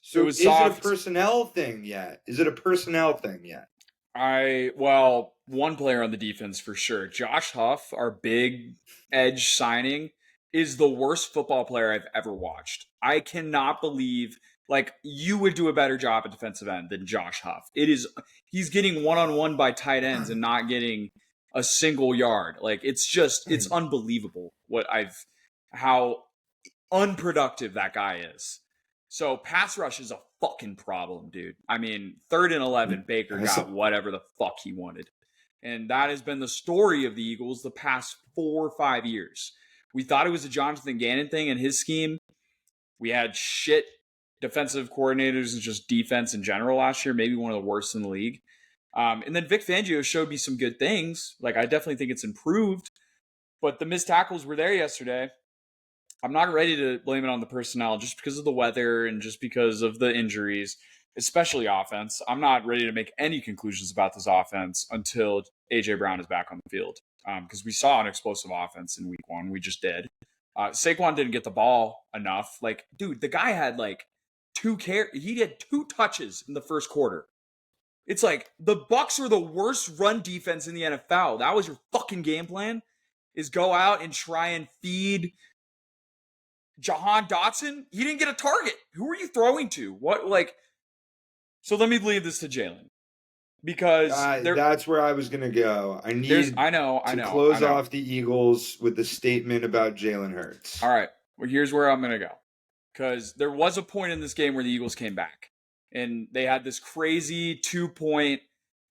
So was is it a soft. personnel thing yet? Is it a personnel thing yet? One player on the defense for sure. Josh Huff, our big edge signing, is the worst football player I've ever watched. I cannot believe like you would do a better job at defensive end than Josh Huff. He's getting one-on-one by tight ends and not getting a single yard. Like it's unbelievable how unproductive that guy is. So pass rush is a fucking problem, dude. I mean, 3rd and 11, Baker got whatever the fuck he wanted. And that has been the story of the Eagles the past 4 or 5 years. We thought it was a Jonathan Gannon thing and his scheme. We had shit defensive coordinators and just defense in general last year, maybe one of the worst in the league. And then Vic Fangio showed me some good things. Like, I definitely think it's improved. But the missed tackles were there yesterday. I'm not ready to blame it on the personnel just because of the weather and just because of the injuries, especially offense. I'm not ready to make any conclusions about this offense until A.J. Brown is back on the field because we saw an explosive offense in week 1. We just did. Saquon didn't get the ball enough. Like, dude, the guy had like he had 2 touches in the first quarter. It's like the Bucs are the worst run defense in the NFL. That was your fucking game plan, is go out and try and feed Jahan Dotson. He didn't get a target. Who are you throwing to? What, like? So let me leave this to Jalen because that's where I was gonna go. I need to close off the Eagles with a statement about Jalen Hurts. All right. Well, here's where I'm gonna go, because there was a point in this game where the Eagles came back and they had this crazy 2-point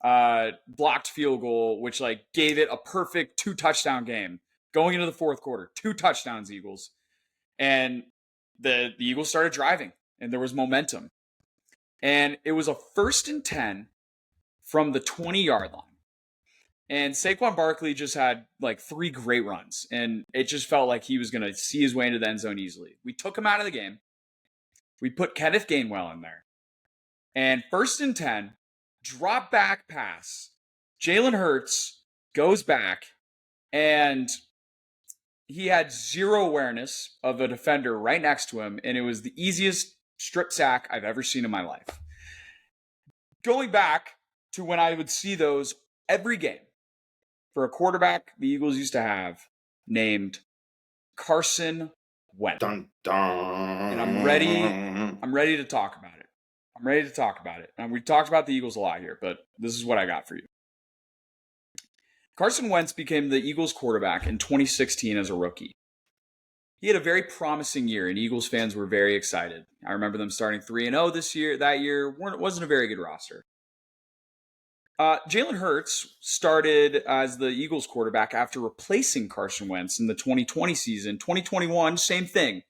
blocked field goal, which like gave it a perfect 2-touchdown game going into the fourth quarter. 2 touchdowns, Eagles. And the Eagles started driving, and there was momentum. And it was a 1st and 10 from the 20-yard line. And Saquon Barkley just had like 3 great runs, and it just felt like he was going to see his way into the end zone easily. We took him out of the game. We put Kenneth Gainwell in there. And 1st and 10, drop back pass. Jalen Hurts goes back, and he had zero awareness of a defender right next to him, and it was the easiest strip sack I've ever seen in my life. Going back to when I would see those every game for a quarterback the Eagles used to have named Carson Wentz. Dun, dun. And I'm ready to talk about it. And we've talked about the Eagles a lot here, but this is what I got for you. Carson Wentz became the Eagles quarterback in 2016 as a rookie. He had a very promising year, and Eagles fans were very excited. I remember them starting 3-0 that year. Wasn't a very good roster. Jalen Hurts started as the Eagles quarterback after replacing Carson Wentz in the 2020 season. 2021, same thing.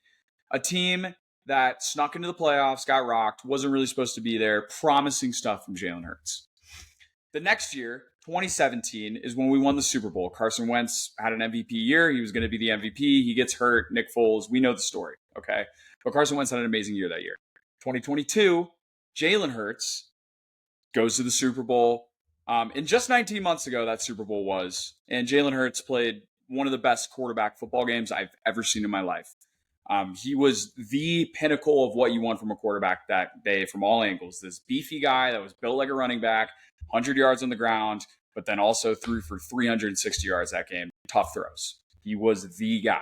A team that snuck into the playoffs, got rocked, wasn't really supposed to be there. Promising stuff from Jalen Hurts. The next year, 2017, is when we won the Super Bowl. Carson Wentz had an MVP year. He was going to be the MVP. He gets hurt. Nick Foles. We know the story, okay? But Carson Wentz had an amazing year that year. 2022, Jalen Hurts goes to the Super Bowl. And just 19 months ago, that Super Bowl was. And Jalen Hurts played one of the best quarterback football games I've ever seen in my life. He was the pinnacle of what you want from a quarterback that day from all angles. This beefy guy that was built like a running back, 100 yards on the ground, but then also threw for 360 yards that game. Tough throws. He was the guy.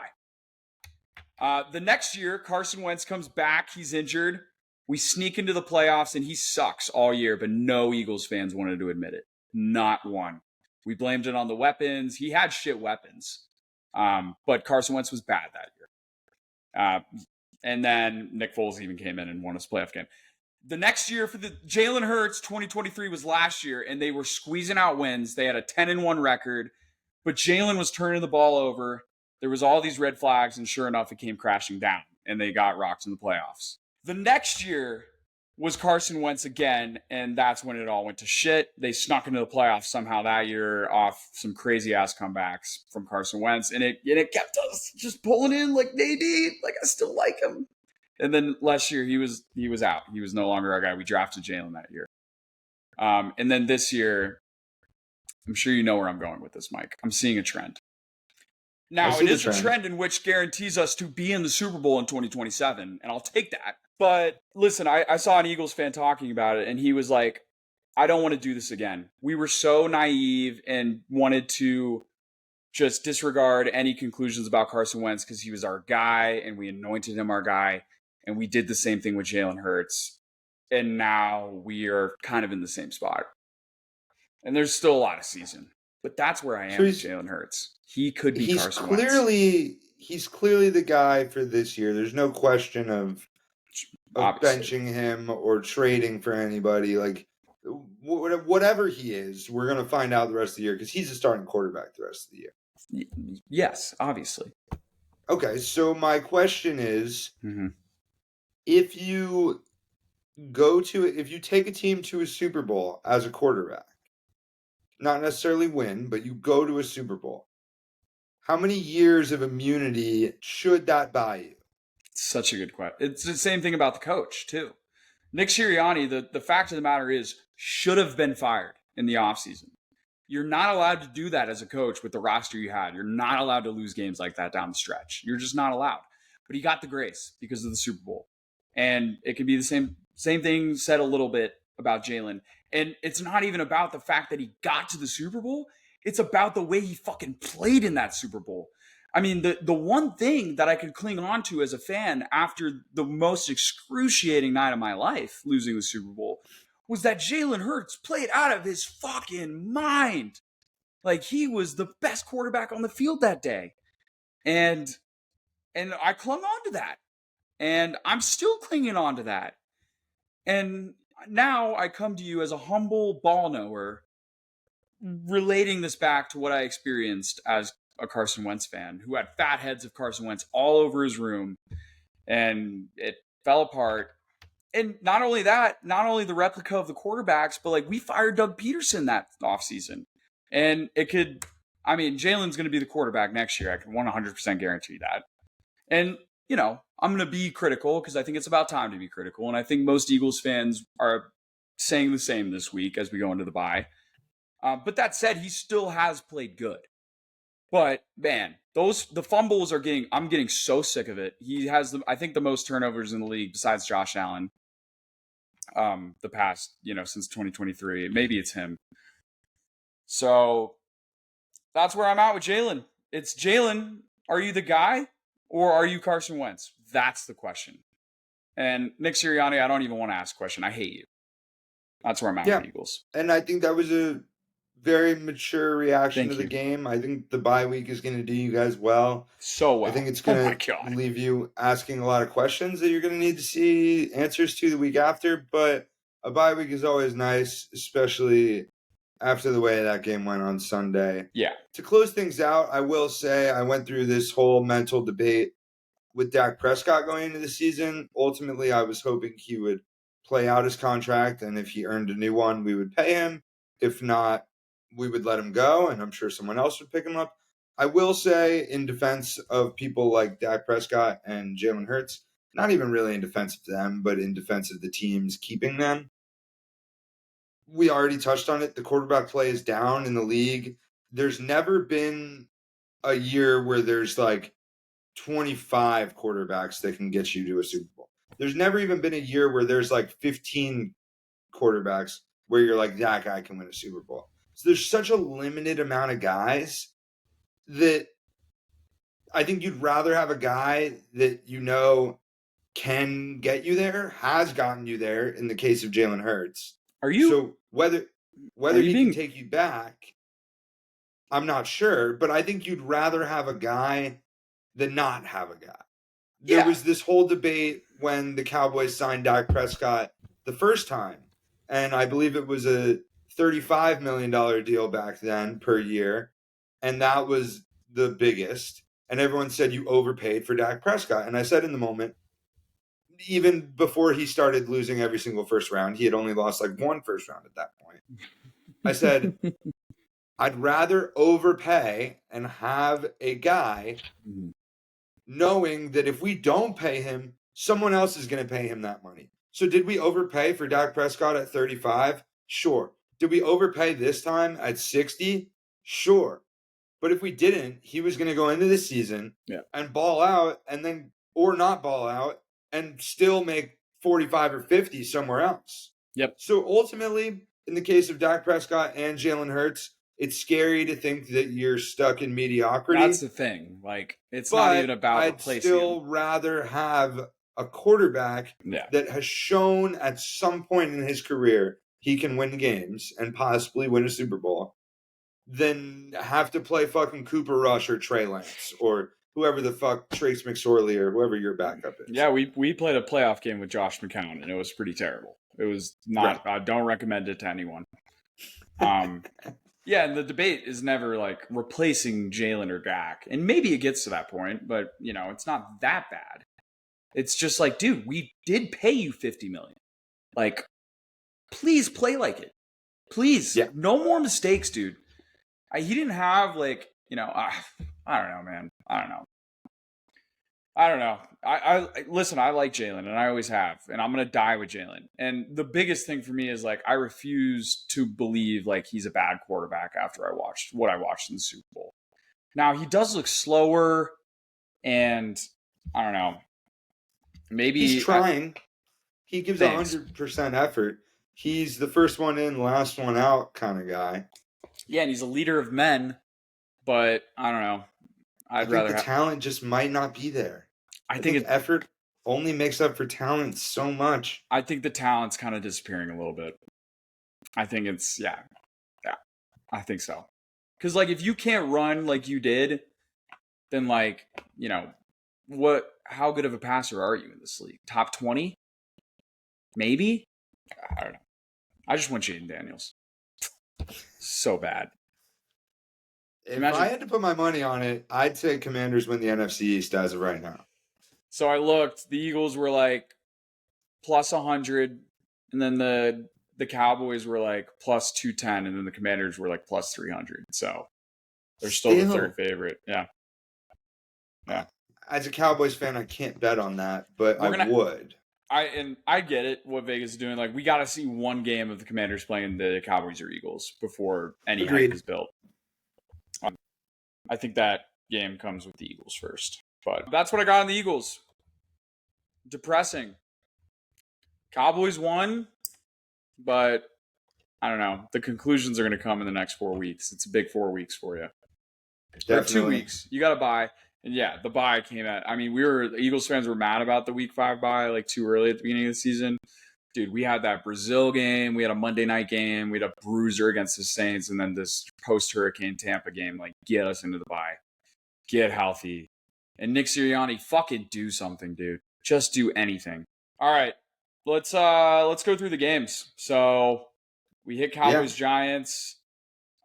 The next year, Carson Wentz comes back. He's injured. We sneak into the playoffs, and he sucks all year, but no Eagles fans wanted to admit it. Not one. We blamed it on the weapons. He had shit weapons. But Carson Wentz was bad that year. And then Nick Foles even came in and won his playoff game. The next year for the Jalen Hurts, 2023 was last year, and they were squeezing out wins. They had a 10-1 record, but Jalen was turning the ball over. There was all these red flags, and sure enough, it came crashing down, and they got rocked in the playoffs. The next year was Carson Wentz again, and that's when it all went to shit. They snuck into the playoffs somehow that year off some crazy-ass comebacks from Carson Wentz, and it kept us just pulling in like, maybe, like, I still like him. And then last year, he was out. He was no longer our guy. We drafted Jalen that year. And then this year, I'm sure you know where I'm going with this, Mike. I'm seeing a trend. Now, it is a trend in which guarantees us to be in the Super Bowl in 2027, and I'll take that. But listen, I saw an Eagles fan talking about it, and he was like, I don't want to do this again. We were so naive and wanted to just disregard any conclusions about Carson Wentz because he was our guy, and we anointed him our guy, and we did the same thing with Jalen Hurts. And now we are kind of in the same spot. And there's still a lot of season. But that's where I am with Jalen Hurts. He could be Carson Wentz. He's clearly the guy for this year. There's no question of benching him or trading for anybody. Like, whatever he is, we're going to find out the rest of the year because he's a starting quarterback the rest of the year. Yes, obviously. Okay, so my question is, if you take a team to a Super Bowl as a quarterback, not necessarily win, but you go to a Super Bowl, how many years of immunity should that buy you? Such a good question. It's the same thing about the coach, too. Nick Sirianni, the fact of the matter is, should have been fired in the offseason. You're not allowed to do that as a coach with the roster you had. You're not allowed to lose games like that down the stretch. You're just not allowed. But he got the grace because of the Super Bowl. And it can be the same thing said a little bit about Jalen. And it's not even about the fact that he got to the Super Bowl. It's about the way he fucking played in that Super Bowl. I mean, the one thing that I could cling on to as a fan after the most excruciating night of my life, losing the Super Bowl, was that Jalen Hurts played out of his fucking mind. Like, he was the best quarterback on the field that day. And I clung on to that. And I'm still clinging on to that. And now I come to you as a humble ball knower, relating this back to what I experienced as a Carson Wentz fan who had fat heads of Carson Wentz all over his room, and it fell apart. And not only that, not only the replica of the quarterbacks, but like, we fired Doug Peterson that offseason. And Jalen's going to be the quarterback next year. I can 100% guarantee that. And, I'm going to be critical because I think it's about time to be critical. And I think most Eagles fans are saying the same this week as we go into the bye. But that said, he still has played good. But man, the fumbles I'm getting so sick of it. He has I think the most turnovers in the league besides Josh Allen. The past, since 2023, maybe it's him. So that's where I'm at with Jalen. It's Jalen. Are you the guy or are you Carson Wentz? That's the question. And Nick Sirianni, I don't even want to ask a question. I hate you. That's where I'm at with the Eagles. And I think that was a very mature reaction to the game. I think the bye week is going to do you guys well. So well. I think it's going to leave you asking a lot of questions that you're going to need to see answers to the week after. But a bye week is always nice, especially after the way that game went on Sunday. Yeah. To close things out, I will say I went through this whole mental debate with Dak Prescott going into the season. Ultimately, I was hoping he would play out his contract, and if he earned a new one, we would pay him. If not, we would let him go, and I'm sure someone else would pick him up. I will say, in defense of people like Dak Prescott and Jalen Hurts, not even really in defense of them, but in defense of the teams keeping them, we already touched on it. The quarterback play is down in the league. There's never been a year where there's like 25 quarterbacks that can get you to a Super Bowl. There's never even been a year where there's like 15 quarterbacks where you're like, that guy can win a Super Bowl. So there's such a limited amount of guys that I think you'd rather have a guy that can get you there, has gotten you there in the case of Jalen Hurts. So whether he can take you back, I'm not sure, but I think you'd rather have a guy than not have a guy. There Yeah. was this whole debate when the Cowboys signed Dak Prescott the first time, and I believe it was a $35 million deal back then per year, and that was the biggest. And everyone said you overpaid for Dak Prescott. And I said in the moment, even before he started losing every single first round, he had only lost like one first round at that point. I said, I'd rather overpay and have a guy knowing that if we don't pay him, someone else is going to pay him that money. So did we overpay for Dak Prescott at 35? Sure. Did we overpay this time at 60? Sure. But if we didn't, he was going to go into the season and ball out and then, or not ball out and still make 45 or 50 somewhere else. Yep. So ultimately, in the case of Dak Prescott and Jalen Hurts, it's scary to think that you're stuck in mediocrity. That's the thing. Like, it's not even about replacing I'd still him. rather have a quarterback that has shown at some point in his career he can win games and possibly win a Super Bowl than have to play fucking Cooper Rush or Trey Lance or whoever the fuck, Trace McSorley or whoever your backup is. Yeah, we played a playoff game with Josh McCown, and it was pretty terrible. It was not. I don't recommend it to anyone. Yeah, and the debate is never like replacing Jalen or Dak, and maybe it gets to that point, but it's not that bad. It's just like, dude, we did pay you $50 million. Like, please play like it. Please, no more mistakes, dude. He didn't have like, I don't know, man. I don't know. I listen, I like Jalen, and I always have, and I'm going to die with Jalen. And the biggest thing for me is like, I refuse to believe like he's a bad quarterback after I watched what I watched in the Super Bowl. Now, he does look slower, and I don't know. Maybe he's trying. He gives 100% effort. He's the first one in, last one out kind of guy. Yeah, and he's a leader of men, but I don't know. I think the talent just might not be there. I think effort only makes up for talent so much. I think the talent's kind of disappearing a little bit. I think it's, yeah. I think so. Because, like, if you can't run like you did, then, like, how good of a passer are you in this league? Top 20? Maybe? I don't know. I just want Jaden Daniels. So bad. If I had to put my money on it, I'd say Commanders win the NFC East as of right now. So I looked. The Eagles were like plus 100, and then the Cowboys were like plus 210, and then the Commanders were like plus 300. So they're still the third favorite. Yeah. As a Cowboys fan, I can't bet on that, but I would. I get it, what Vegas is doing. Like, we got to see one game of the Commanders playing the Cowboys or Eagles before any hype is built. I think that game comes with the Eagles first. But that's what I got on the Eagles. Depressing. Cowboys won, but I don't know. The conclusions are going to come in the next 4 weeks. It's a big 4 weeks for you. Or 2 weeks. You got to buy. And yeah, the bye came at. I mean, Eagles fans were mad about the Week 5 bye, like too early at the beginning of the season. Dude, we had that Brazil game. We had a Monday night game. We had a bruiser against the Saints, and then this post-Hurricane Tampa game. Like, get us into the bye. Get healthy. And Nick Sirianni, fucking do something, dude. Just do anything. All right, let's go through the games. So we hit Cowboys Giants.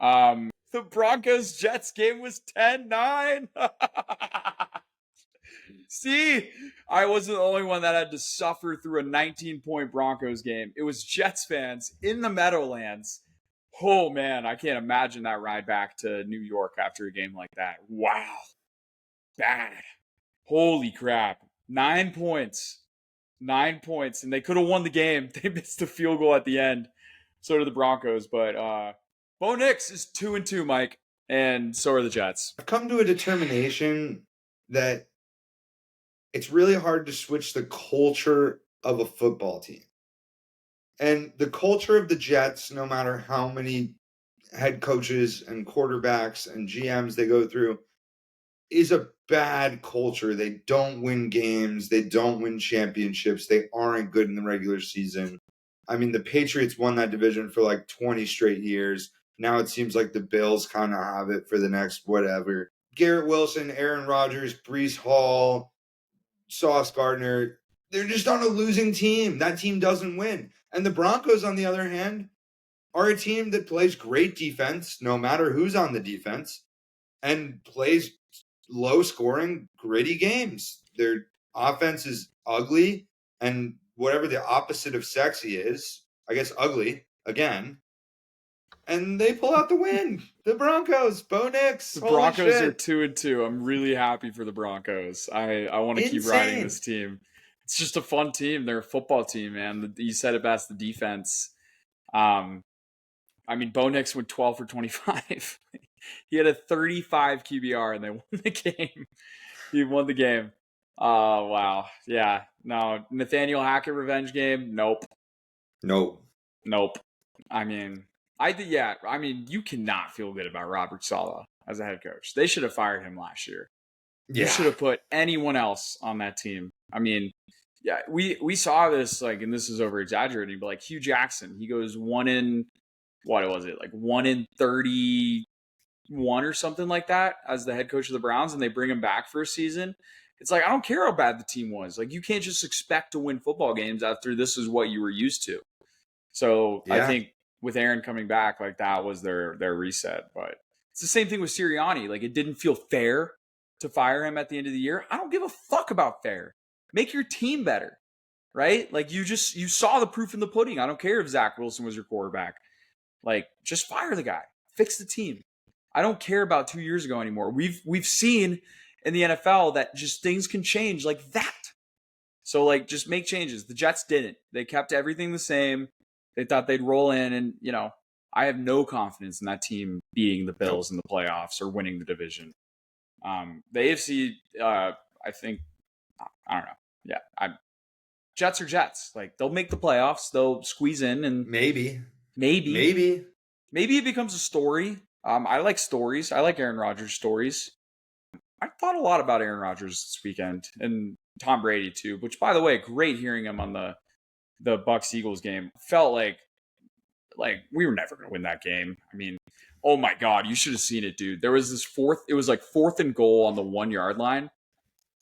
The Broncos-Jets game was 10-9. See, I wasn't the only one that had to suffer through a 19-point Broncos game. It was Jets fans in the Meadowlands. Oh, man, I can't imagine that ride back to New York after a game like that. Wow. Bad. Holy crap. 9 points. 9 points. And they could have won the game. They missed the field goal at the end. So did the Broncos. But Bo Nix is 2-2, Mike. And so are the Jets. I've come to a determination that it's really hard to switch the culture of a football team. And the culture of the Jets, no matter how many head coaches and quarterbacks and GMs they go through, is a bad culture. They don't win games. They don't win championships. They aren't good in the regular season. I mean, the Patriots won that division for like 20 straight years. Now it seems like the Bills kind of have it for the next whatever. Garrett Wilson, Aaron Rodgers, Breece Hall, Sauce Gardner, they're just on a losing team. That team doesn't win. And the Broncos, on the other hand, are a team that plays great defense, no matter who's on the defense, and plays low scoring, gritty games. Their offense is ugly, and whatever the opposite of sexy is, I guess ugly again. And they pull out the win. The Broncos, Bo Nix. The Holy Broncos shit. are 2-2. I'm really happy for the Broncos. I want to keep riding this team. It's just a fun team. They're a football team, man. You said it best, the defense. I mean, Bo Nix went 12 for 25. He had a 35 QBR, and they won the game. He won the game. Oh, wow. Yeah. No, Nathaniel Hackett revenge game? Nope. I mean, you cannot feel good about Robert Saleh as a head coach. They should have fired him last year. Yeah. You should have put anyone else on that team. I mean, yeah, we saw this, like, and this is over exaggerating, but like Hugh Jackson, he goes 1 in 31 or something like that as the head coach of the Browns, and they bring him back for a season. It's like, I don't care how bad the team was. Like, you can't just expect to win football games after this is what you were used to. So yeah. I think with Aaron coming back, like, that was their reset. But it's the same thing with Sirianni. Like, it didn't feel fair to fire him at the end of the year. I don't give a fuck about fair. Make your team better, right? Like, you saw the proof in the pudding. I don't care if Zach Wilson was your quarterback. Like, just fire the guy. Fix the team. I don't care about 2 years ago anymore. We've seen in the NFL that just things can change like that. So, like, just make changes. The Jets didn't. They kept everything the same. They thought they'd roll in, and, I have no confidence in that team beating the Bills in the playoffs or winning the division. The AFC, I think, I don't know. Yeah, Jets are Jets. Like, they'll make the playoffs. They'll squeeze in, and maybe it becomes a story. I like stories. I like Aaron Rodgers stories. I thought a lot about Aaron Rodgers this weekend, and Tom Brady too, which, by the way, great hearing him on the Bucs-Eagles game. Felt like we were never going to win that game. I mean, oh my God, you should have seen it, dude. There was this it was like 4th and goal on the 1 yard line,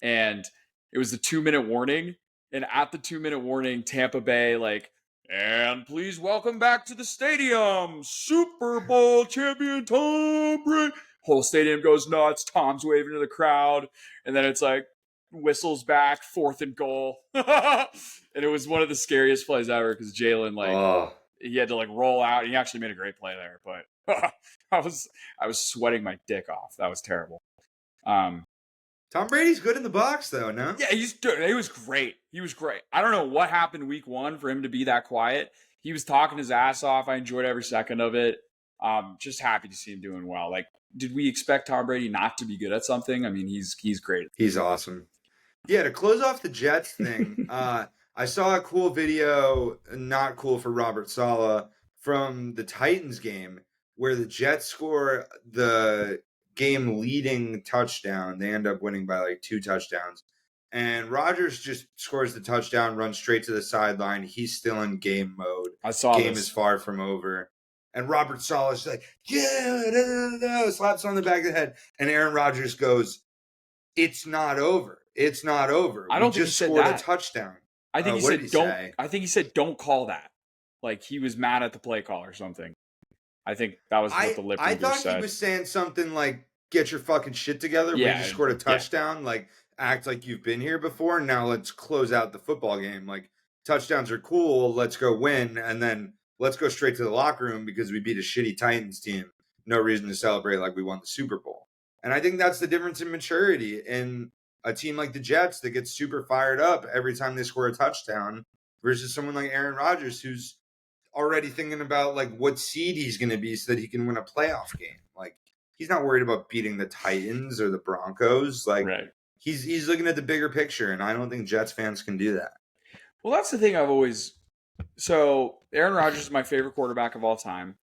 and it was the 2-minute warning. And at the 2-minute warning, Tampa Bay, like, and please welcome back to the stadium, Super Bowl champion Tom Brady. Whole stadium goes nuts. Tom's waving to the crowd. And then it's like, whistles back, 4th and goal. And it was one of the scariest plays ever because Jalen, he had to, like, roll out. He actually made a great play there. But I was sweating my dick off. That was terrible. Tom Brady's good in the box, though, no? Yeah, he was great. He was great. I don't know what happened week 1 for him to be that quiet. He was talking his ass off. I enjoyed every second of it. Just happy to see him doing well. Like, did we expect Tom Brady not to be good at something? I mean, he's great. He's awesome. Yeah, to close off the Jets thing, I saw a cool video, not cool for Robert Saleh, from the Titans game where the Jets score the game-leading touchdown. They end up winning by like 2 touchdowns. And Rodgers just scores the touchdown, runs straight to the sideline. He's still in game mode. I saw Game is far from over. And Robert Saleh's like, yeah, slaps on the back of the head. And Aaron Rodgers goes, it's not over. It's not over. I don't think he said scored that. A touchdown. I think he said don't call that. Like, he was mad at the play call or something. I think that was what the lip reader said. I thought he was saying something like, get your fucking shit together. Yeah, we just scored a touchdown. Yeah. Like, act like you've been here before. Now let's close out the football game. Like, touchdowns are cool. Let's go win. And then let's go straight to the locker room because we beat a shitty Titans team. No reason to celebrate like we won the Super Bowl. And I think that's the difference in maturity in a team like the Jets that gets super fired up every time they score a touchdown versus someone like Aaron Rodgers who's already thinking about like what seed he's going to be so that he can win a playoff game. Like, he's not worried about beating the Titans or the Broncos. Like, right. He's looking at the bigger picture, and I don't think Jets fans can do that. Well, that's the thing so Aaron Rodgers is my favorite quarterback of all time.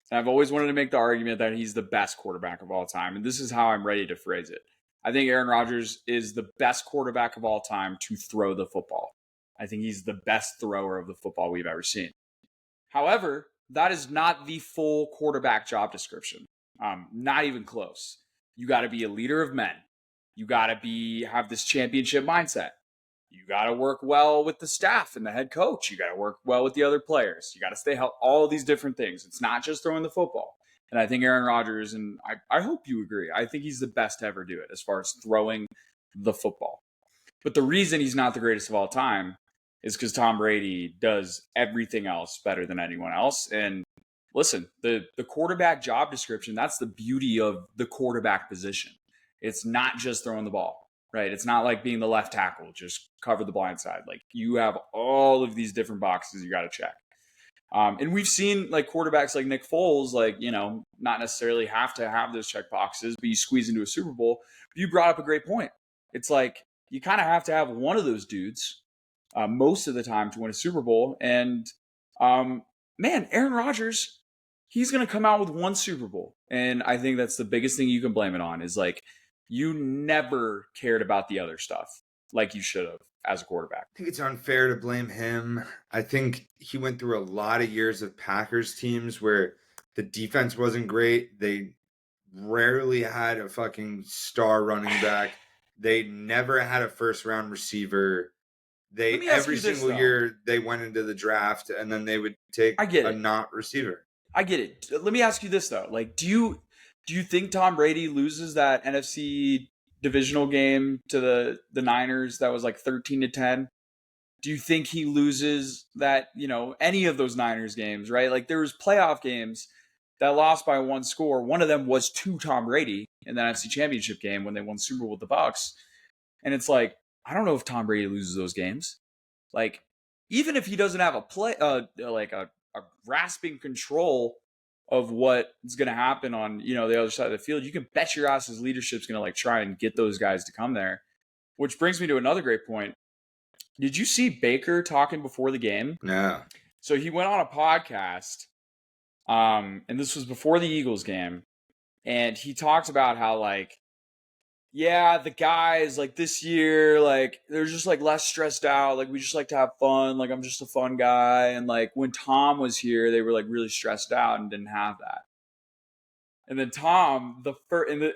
And I've always wanted to make the argument that he's the best quarterback of all time. And this is how I'm ready to phrase it. I think Aaron Rodgers is the best quarterback of all time to throw the football. I think he's the best thrower of the football we've ever seen. However, that is not the full quarterback job description. Not even close. You got to be a leader of men. You got to have this championship mindset. You got to work well with the staff and the head coach. You got to work well with the other players. You got to stay healthy. All these different things. It's not just throwing the football. And I think Aaron Rodgers, and I hope you agree, I think he's the best to ever do it as far as throwing the football. But the reason he's not the greatest of all time is because Tom Brady does everything else better than anyone else. And listen, the quarterback job description, that's the beauty of the quarterback position. It's not just throwing the ball, right? It's not like being the left tackle, just cover the blind side. Like you have all of these different boxes you got to check. And we've seen like quarterbacks like Nick Foles, like, not necessarily have to have those check boxes, but you squeeze into a Super Bowl. But you brought up a great point. It's like you kind of have to have one of those dudes most of the time to win a Super Bowl. And man, Aaron Rodgers, he's going to come out with one Super Bowl. And I think that's the biggest thing you can blame it on is like you never cared about the other stuff like you should have as a quarterback. I think it's unfair to blame him. I think he went through a lot of years of Packers teams where the defense wasn't great. They rarely had a fucking star running back. They never had a first round receiver. Every single year they went into the draft and then they would take a not receiver. I get it. Let me ask you this though. Like, do you think Tom Brady loses that NFC divisional game to the Niners that was like 13-10? Do you think he loses that, any of those Niners games, right? Like there was playoff games that lost by one score. One of them was to Tom Brady in the NFC Championship game when they won Super Bowl with the Bucs. And it's like, I don't know if Tom Brady loses those games. Like, even if he doesn't have a grasping control of what is going to happen on, the other side of the field, you can bet your ass his leadership's going to like try and get those guys to come there. Which brings me to another great point. Did you see Baker talking before the game? No. So he went on a podcast, and this was before the Eagles game, and he talked about how like, yeah, the guys like this year, like they're just like less stressed out. Like we just like to have fun. Like I'm just a fun guy. And like when Tom was here, they were like really stressed out and didn't have that. And then Tom,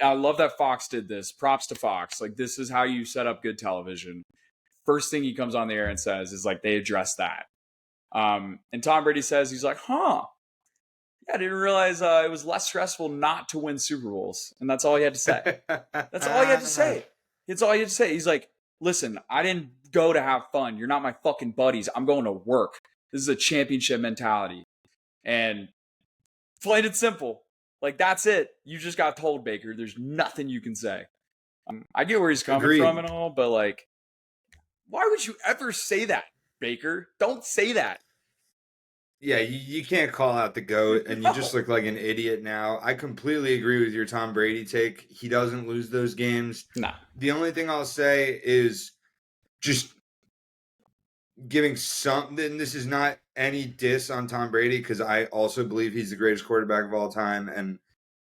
I love that Fox did this. Props to Fox. Like this is how you set up good television. First thing he comes on the air and says is like they address that. And Tom Brady says, he's like, yeah, I didn't realize it was less stressful not to win Super Bowls. And that's all he had to say. That's all he had to say. It's all he had to say. He's like, listen, I didn't go to have fun. You're not my fucking buddies. I'm going to work. This is a championship mentality. And plain and simple. Like, that's it. You just got told, Baker. There's nothing you can say. I get where he's coming from and all, but like, why would you ever say that, Baker? Don't say that. Yeah, you can't call out the GOAT, and you just look like an idiot now. I completely agree with your Tom Brady take. He doesn't lose those games. Nah. The only thing I'll say is just giving and this is not any diss on Tom Brady, because I also believe he's the greatest quarterback of all time and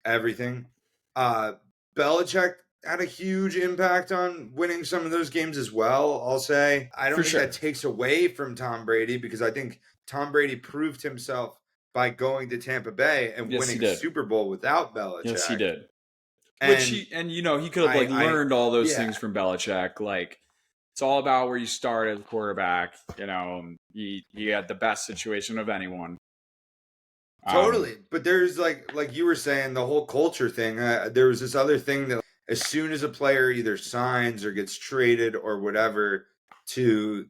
everything. Belichick had a huge impact on winning some of those games as well, I'll say. I don't think that takes away from Tom Brady, because I think Tom Brady proved himself by going to Tampa Bay and winning a Super Bowl without Belichick. Yes, he did. He could have learned all those things from Belichick. Like, it's all about where you start as a quarterback. He had the best situation of anyone. Totally. But there's like you were saying, the whole culture thing. There was this other thing that as soon as a player either signs or gets traded or whatever to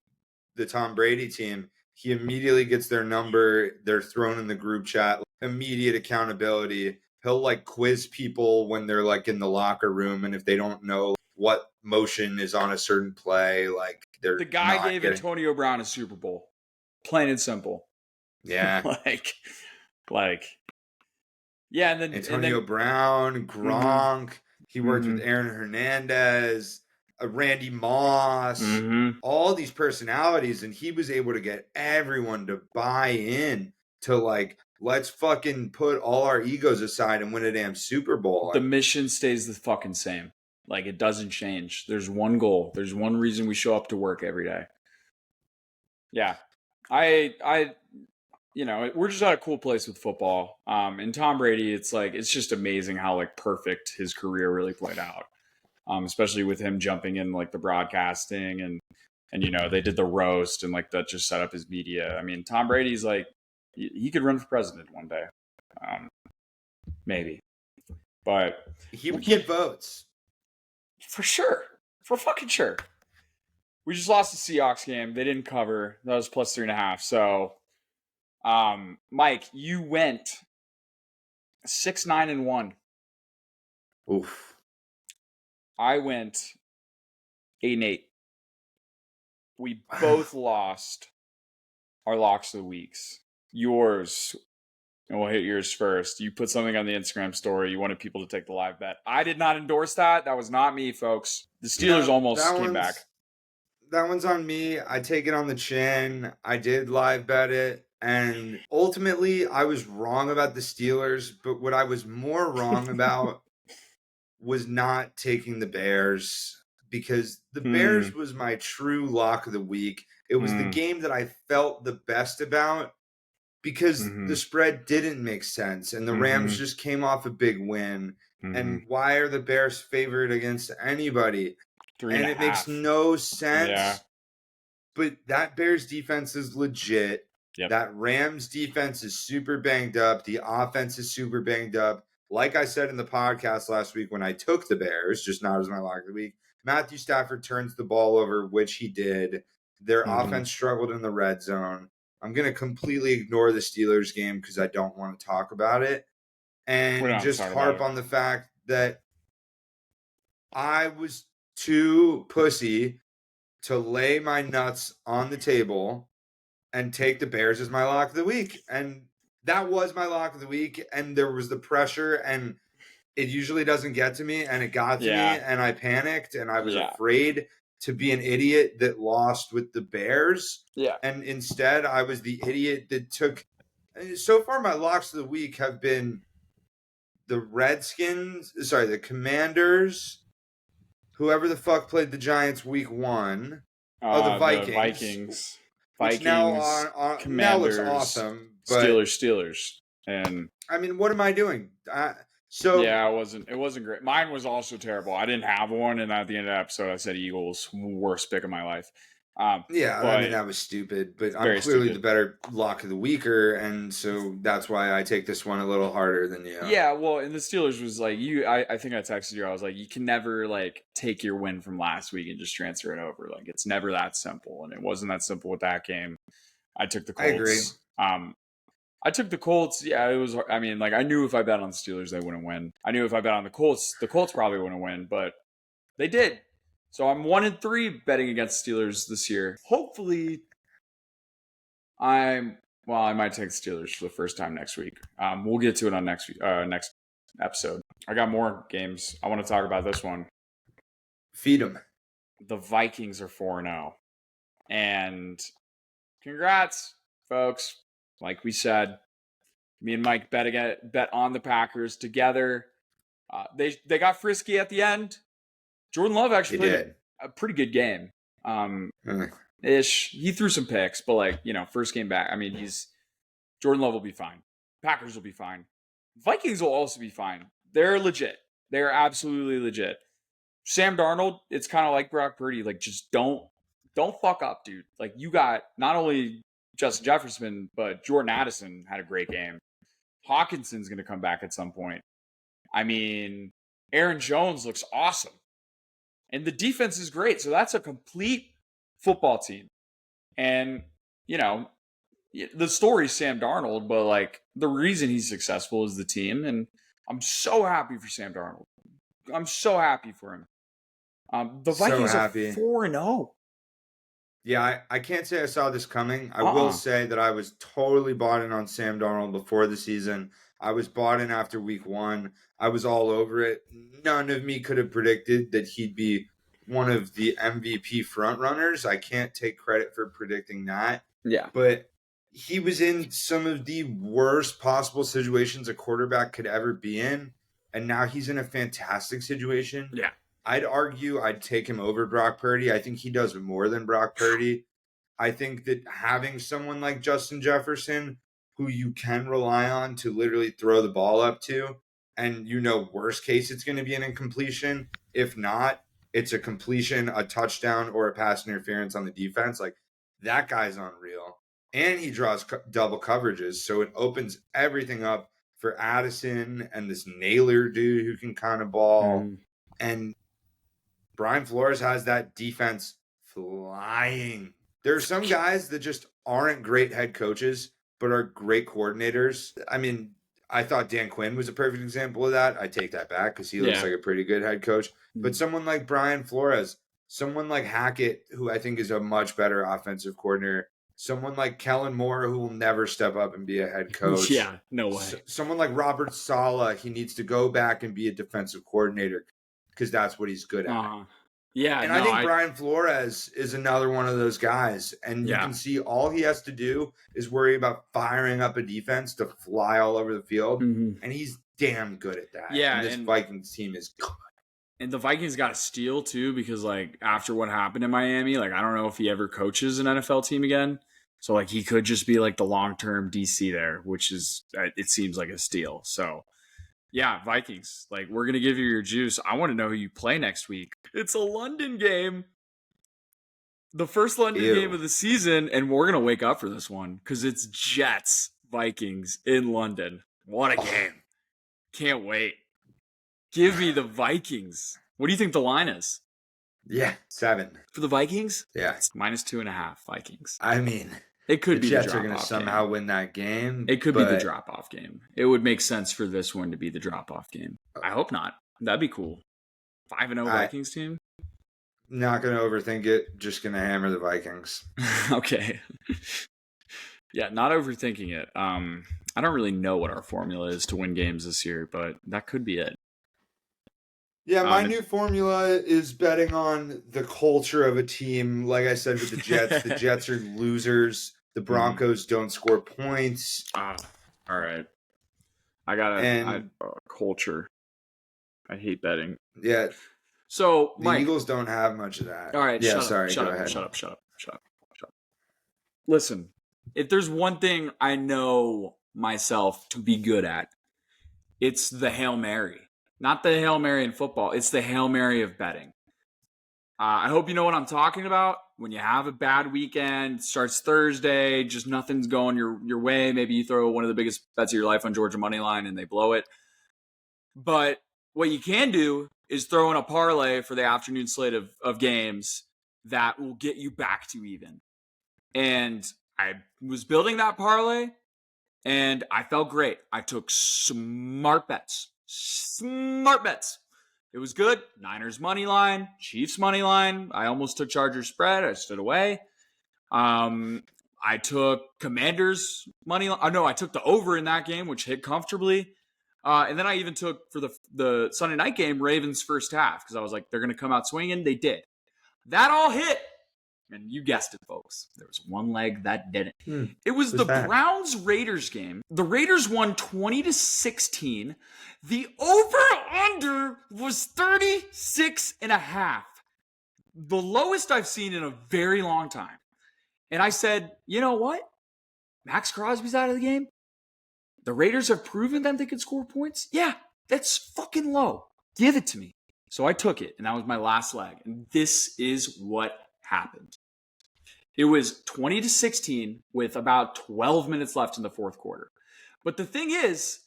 the Tom Brady team, he immediately gets their number. They're thrown in the group chat. Immediate accountability. He'll like quiz people when they're like in the locker room, and if they don't know what motion is on a certain play, like they're the guy gave Antonio Brown a Super Bowl. Plain and simple. Yeah. Yeah, and then Antonio Brown, Gronk. Mm-hmm. He worked with Aaron Hernandez, Randy Moss, all these personalities, and he was able to get everyone to buy in to like, let's fucking put all our egos aside and win a damn Super Bowl. The mission stays the fucking same. Like, it doesn't change. There's one goal. There's one reason we show up to work every day. Yeah. we're just at a cool place with football. And Tom Brady, it's just amazing how perfect his career really played out. Especially with him jumping in the broadcasting and they did the roast and that just set up his media. I mean, Tom Brady's he could run for president one day, maybe, but he would get votes for sure, for fucking sure. We just lost the Seahawks game. They didn't cover. That was plus 3.5. So, Mike, you went 6-9-1. Oof. I went 8-8. We both lost our locks of the weeks. Yours, and we'll hit yours first. You put something on the Instagram story. You wanted people to take the live bet. I did not endorse that. That was not me, folks. The Steelers almost came back. That one's on me. I take it on the chin. I did live bet it. And ultimately, I was wrong about the Steelers. But what I was more wrong about was not taking the Bears, because the Bears was my true lock of the week. It was the game that I felt the best about, because the spread didn't make sense and the Rams just came off a big win. And why are the Bears favored against anybody? 3.5. And it makes no sense. Yeah. But that Bears defense is legit. Yep. That Rams defense is super banged up. The offense is super banged up. Like I said in the podcast last week when I took the Bears, just not as my lock of the week, Matthew Stafford turns the ball over, which he did. Their offense struggled in the red zone. I'm going to completely ignore the Steelers game because I don't want to talk about it. And just harp on the fact that I was too pussy to lay my nuts on the table and take the Bears as my lock of the week. And that was my lock of the week. And there was the pressure, and it usually doesn't get to me, and it got to me, and I panicked, and I was afraid to be an idiot that lost with the Bears. Yeah. And instead, I was the idiot that took. So far, my locks of the week have been the the Commanders, whoever the fuck played the Giants week 1. The Vikings. Which now Commanders, looks awesome. But, Steelers. And I mean, what am I doing? it wasn't great. Mine was also terrible. I didn't have one, and at the end of the episode, I said Eagles, worst pick of my life. I mean, that was stupid, but I'm clearly the better lock of the weeker, and so that's why I take this one a little harder than you. Yeah, well, and the Steelers was I think I texted you. I was like, you can never take your win from last week and just transfer it over. It's never that simple, and it wasn't that simple with that game. I took the Colts. I agree. I took the Colts. Yeah, it was. I mean, I knew if I bet on the Steelers, they wouldn't win. I knew if I bet on the Colts probably wouldn't win, but they did. So I'm 1-3 betting against Steelers this year. Hopefully, I might take the Steelers for the first time next week. We'll get to it on next episode. I got more games. I want to talk about this one. Feed them. The Vikings are 4-0. And congrats, folks. Like we said, me and Mike bet on the Packers together. They got frisky at the end. Jordan Love actually played a pretty good game. Ish. He threw some picks, but first game back. I mean, Jordan Love will be fine. Packers will be fine. Vikings will also be fine. They're legit. They're absolutely legit. Sam Darnold, it's kind of like Brock Purdy. Just don't fuck up, dude. You got not only Justin Jefferson, but Jordan Addison had a great game. Hawkinson's going to come back at some point. I mean, Aaron Jones looks awesome. And the defense is great. So that's a complete football team. And, the story's Sam Darnold, but the reason he's successful is the team. And I'm so happy for Sam Darnold. I'm so happy for him. The Vikings are 4-0. Yeah, I can't say I saw this coming. I will say that I was totally bought in on Sam Darnold before the season. I was bought in after week 1. I was all over it. None of me could have predicted that he'd be one of the MVP frontrunners. I can't take credit for predicting that. Yeah. But he was in some of the worst possible situations a quarterback could ever be in. And now he's in a fantastic situation. Yeah. I'd argue I'd take him over Brock Purdy. I think he does more than Brock Purdy. I think that having someone like Justin Jefferson, who you can rely on to literally throw the ball up to. And worst case, it's going to be an incompletion. If not, it's a completion, a touchdown, or a pass interference on the defense. Like, that guy's unreal. And he draws double coverages. So it opens everything up for Addison and this Naylor dude who can kind of ball. And Brian Flores has that defense flying. There are some guys that just aren't great head coaches, but are great coordinators. I mean, I thought Dan Quinn was a perfect example of that. I take that back because he looks like a pretty good head coach. But someone like Brian Flores, someone like Hackett, who I think is a much better offensive coordinator, someone like Kellen Moore, who will never step up and be a head coach. Yeah, no way. Someone like Robert Saleh, he needs to go back and be a defensive coordinator because that's what he's good at. Yeah, and I think Brian Flores is another one of those guys. And you can see all he has to do is worry about firing up a defense to fly all over the field. And he's damn good at that. Yeah, and this Vikings team is good. And the Vikings got a steal, too, because, after what happened in Miami, I don't know if he ever coaches an NFL team again. So, he could just be, the long-term DC there, which is, it seems like a steal. So, yeah, Vikings, we're going to give you your juice. I want to know who you play next week. It's a London game. The first London game of the season, and we're going to wake up for this one because it's Jets Vikings in London. What a game. Can't wait. Give me the Vikings. What do you think the line is? Yeah, 7. For the Vikings? Yeah. It's -2.5 Vikings. I mean, it could be Jets the are going to somehow win that game. It could be the drop-off game. It would make sense for this one to be the drop-off game. I hope not. That'd be cool. 5-0 Vikings team? Not going to overthink it. Just going to hammer the Vikings. Okay. Yeah, not overthinking it. I don't really know what our formula is to win games this year, but that could be it. Yeah, my new formula is betting on the culture of a team. Like I said with the Jets are losers. The Broncos don't score points. All right. I got culture. I hate betting. Yeah. So, the Eagles don't have much of that. All right. Yeah, Shut up. Listen, if there's one thing I know myself to be good at, it's the Hail Mary. Not the Hail Mary in football. It's the Hail Mary of betting. I hope you know what I'm talking about. When you have a bad weekend, starts Thursday, just nothing's going your way. Maybe you throw one of the biggest bets of your life on Georgia Moneyline and they blow it. But what you can do is throw in a parlay for the afternoon slate of games that will get you back to even. And I was building that parlay, and I felt great. I took smart bets. It was good. Niners money line, Chiefs money line. I almost took Chargers spread. I stood away. I took Commanders money line. No, I took the over in that game, which hit comfortably. And then I even took for the Sunday night game Ravens first half because I was like, they're going to come out swinging. They did. That all hit. And you guessed it, folks. There was one leg that didn't. It was the Browns-Raiders game. The Raiders won 20-16. The over-under was 36.5. The lowest I've seen in a very long time. And I said, you know what? Max Crosby's out of the game. The Raiders have proven that they could score points. Yeah, that's fucking low. Give it to me. So I took it, and that was my last leg. And this is what happened. It was 20-16 with about 12 minutes left in the fourth quarter. But the thing is,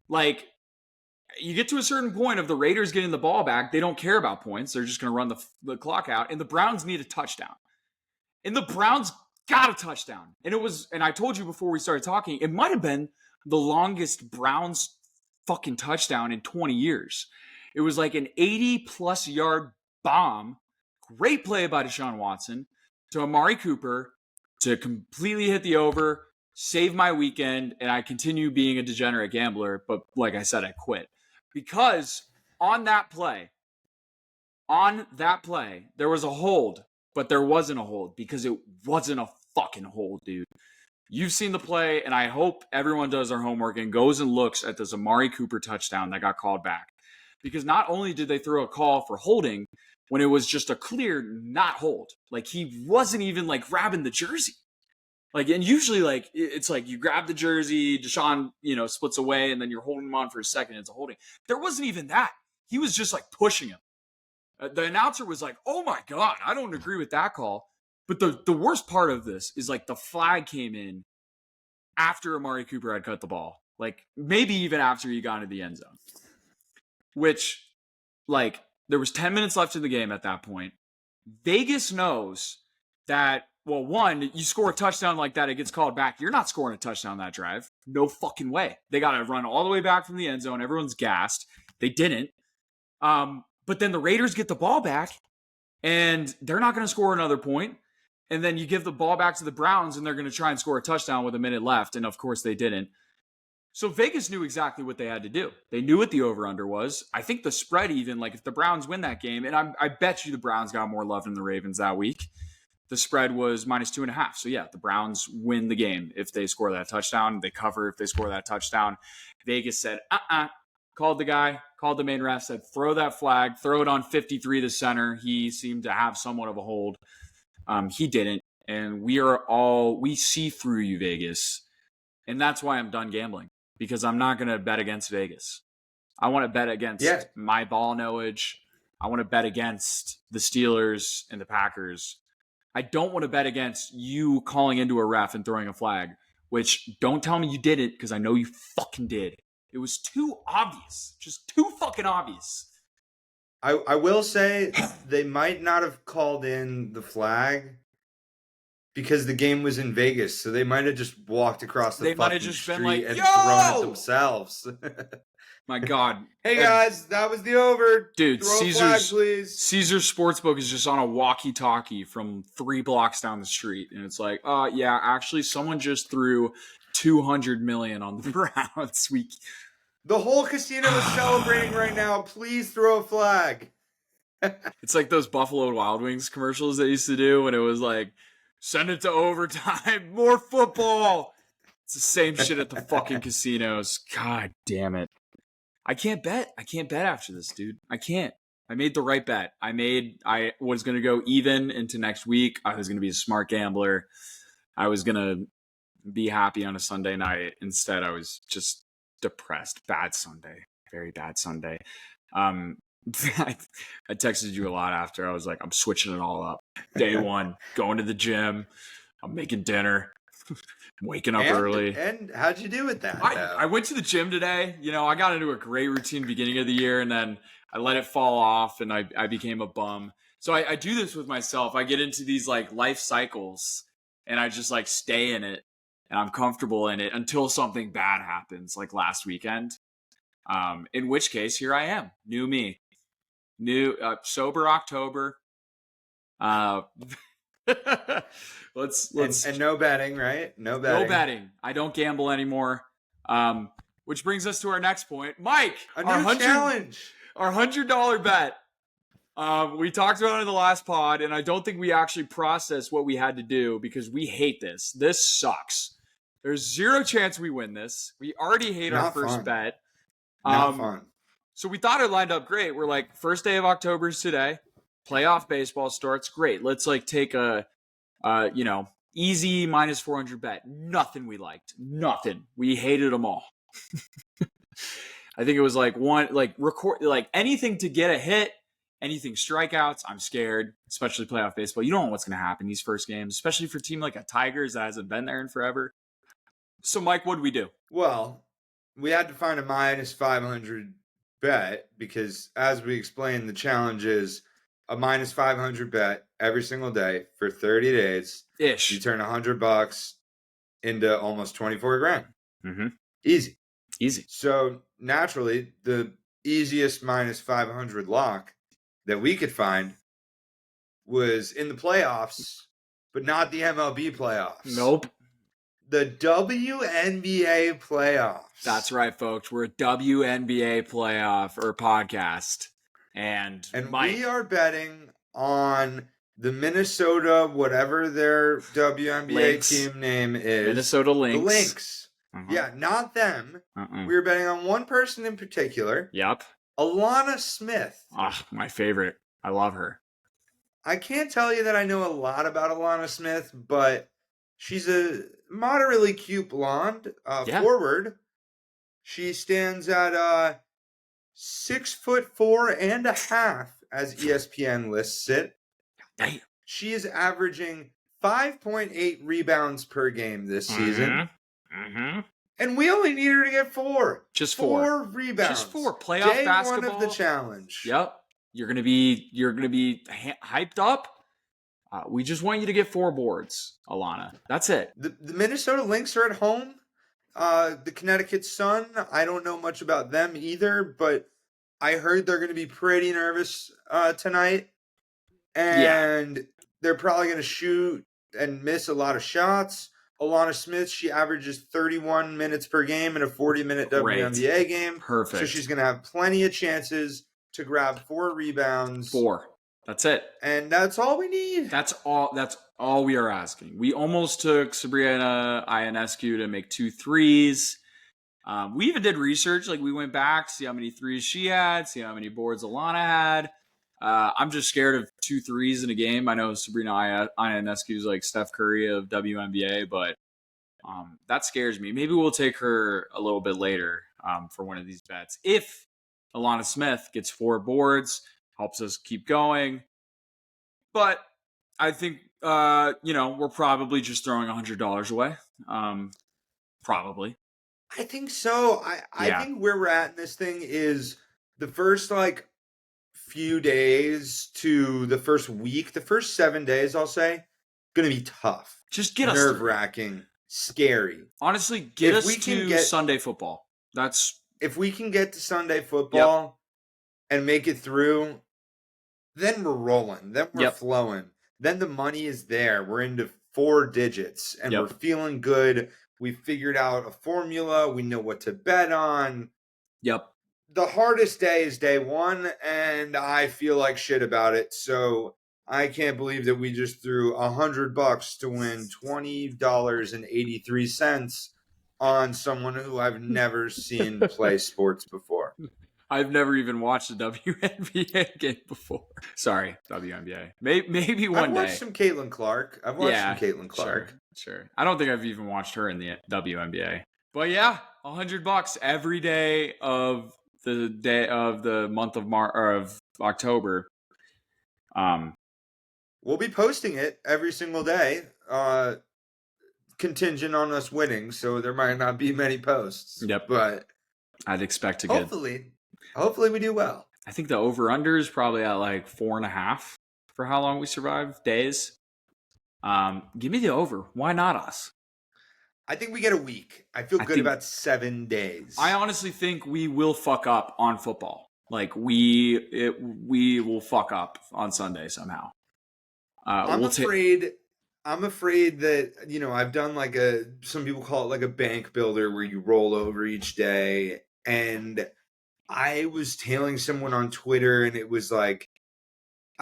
you get to a certain point of the Raiders getting the ball back. They don't care about points. They're just going to run the clock out. And the Browns need a touchdown. And the Browns got a touchdown. And I told you before we started talking, it might have been the longest Browns fucking touchdown in 20 years. It was like an 80-plus yard bomb. Great play by Deshaun Watson to Amari Cooper to completely hit the over, save my weekend, and I continue being a degenerate gambler. But like I said, I quit. Because on that play, there was a hold, but there wasn't a hold because it wasn't a fucking hold, dude. You've seen the play, and I hope everyone does their homework and goes and looks at this Amari Cooper touchdown that got called back. Because not only did they throw a call for holding when it was just a clear not hold. He wasn't even grabbing the jersey. Like, and usually, like, it's like you grab the jersey, Deshaun, splits away, and then you're holding him on for a second. It's a holding. There wasn't even that. He was just like pushing him. The announcer was like, "Oh my God, I don't agree with that call." But the worst part of this is like the flag came in after Amari Cooper had cut the ball. Like maybe even after he got into the end zone. Which, like, there was 10 minutes left in the game at that point. Vegas knows that, well, one, you score a touchdown like that, it gets called back. You're not scoring a touchdown that drive. No fucking way. They got to run all the way back from the end zone. Everyone's gassed. They didn't. But then the Raiders get the ball back, and they're not going to score another point. And then you give the ball back to the Browns, and they're going to try and score a touchdown with a minute left. And, of course, they didn't. So Vegas knew exactly what they had to do. They knew what the over-under was. I think the spread even, like if the Browns win that game, and I bet you the Browns got more love than the Ravens that week, the spread was -2.5. So yeah, the Browns win the game if they score that touchdown. They cover if they score that touchdown. Vegas said, called the guy, called the main ref, said, throw that flag, throw it on 53, the center. He seemed to have somewhat of a hold. He didn't. And we see through you, Vegas. And that's why I'm done gambling. Because I'm not going to bet against Vegas. I want to bet against my ball knowledge. I want to bet against the Steelers and the Packers. I don't want to bet against you calling into a ref and throwing a flag, which don't tell me you did it because I know you fucking did. It was too obvious. Just too fucking obvious. I will say they might not have called in the flag because the game was in Vegas, so they might have just walked across the fucking street and thrown it themselves. My God. Hey, guys, that was the over. Dude, throw a flag, please. Caesar's Sportsbook is just on a walkie-talkie from 3 blocks down the street. And it's like, yeah, actually, someone just threw $200 million on the Browns. The whole casino is celebrating right now. Please throw a flag. It's like those Buffalo Wild Wings commercials they used to do when it was like, send it to overtime. More football. It's the same shit at the fucking casinos. God damn it. I can't bet. I can't bet after this, dude. I can't. I made the right bet. I was going to go even into next week. I was going to be a smart gambler. I was going to be happy on a Sunday night. Instead, I was just depressed. Bad Sunday. Very bad Sunday. I texted you a lot after. I was like, I'm switching it all up. Day one, going to the gym. I'm making dinner. Waking up early. And how'd you do with that? I went to the gym today. I got into a great routine beginning of the year, and then I let it fall off, and I became a bum. So I do this with myself. I get into these like life cycles, and I just like stay in it, and I'm comfortable in it until something bad happens, like last weekend. In which case, here I am, new me. New sober October. Let's and no betting, right? No betting. No betting. I don't gamble anymore. Which brings us to our next point, Mike. A new challenge. Our $100 bet. We talked about it in the last pod, and I don't think we actually processed what we had to do because we hate this. This sucks. There's zero chance we win this. We already hate our first bet. Not fun. So we thought it lined up great. We're like, first day of October is today. Playoff baseball starts. Great. Let's like take a, easy -400 bet. Nothing we liked. Nothing. We hated them all. I think it was like anything to get a hit, anything strikeouts. I'm scared, especially playoff baseball. You don't know what's going to happen these first games, especially for a team like a Tigers that hasn't been there in forever. So, Mike, what did we do? Well, we had to find a -500 bet because, as we explained, the challenge is a -500 bet every single day for 30 days. Ish. You turn $100 into almost 24 grand. Mm-hmm. Easy. So naturally, the easiest -500 lock that we could find was in the playoffs, but not the MLB playoffs. Nope. The WNBA playoffs. That's right, folks. We're a WNBA playoff or podcast. And Mike, we are betting on the Minnesota, whatever their WNBA Lynx. Team name is. Minnesota Lynx. The Lynx. Uh-huh. Yeah, not them. We were betting on one person in particular. Yep. Alana Smith. My favorite. I love her. I can't tell you that I know a lot about Alana Smith, but She's a moderately cute blonde Yeah. forward. She stands at 6'4.5" as ESPN lists it. Damn. She is averaging 5.8 rebounds per game this season. And we only need her to get 4. Just 4 rebounds. Just 4. Playoff Day basketball. 1 of the challenge. Yep. You're gonna be hyped up. We just want you to get 4 boards, Alana. That's it. The Minnesota Lynx are at home. The Connecticut Sun, I don't know much about them either, but I heard they're going to be pretty nervous tonight. And they're probably going to shoot and miss a lot of shots. Alana Smith, she averages 31 minutes per game in a 40-minut WNBA game. Perfect. So she's going to have plenty of chances to grab 4 rebounds. 4. That's it. And that's all we need. That's all we are asking. We almost took Sabrina Ionescu to make 2 threes. We even did research. Like, we went back, see how many threes she had, see how many boards Alana had. I'm just scared of 2 threes in a game. I know Sabrina Ionescu is like Steph Curry of WNBA, but that scares me. Maybe we'll take her a little bit later for one of these bets. If Alana Smith gets 4 boards, helps us keep going. But I think, we're probably just throwing $100 away. Probably. I think so. I think where we're at in this thing is the first, few days to the first week, the first 7 days, I'll say, going to be tough. Just get us nerve-wracking, scary. Honestly, get us to Sunday football. If we can get to Sunday football and make it through, then we're rolling. Then we're flowing. Then the money is there. We're into 4 digits and we're feeling good. We figured out a formula. We know what to bet on. Yep. The hardest day is day 1, and I feel like shit about it. So I can't believe that we just threw $100 to win $20.83 on someone who I've never seen play sports before. I've never even watched a WNBA game before. Sorry, WNBA. Maybe one day. I've watched some Caitlin Clark. Sure. I don't think I've even watched her in the WNBA. But yeah, $100 every day of the month of October. We'll be posting it every single day, contingent on us winning, so there might not be many posts. Yep. But I'd expect to hopefully we do well. I think the over-under is probably at 4.5 for how long we survive days. Give me the over. Why not us? I think we get a week. I feel good about 7 days. I honestly think we will fuck up on football. We will fuck up on Sunday somehow. I'm afraid that, I've done some people call it a bank builder where you roll over each day. And I was tailing someone on Twitter and it was I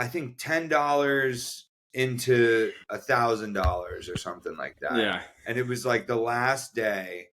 think $10 into $1,000 or something like that. Yeah. And it was the last day.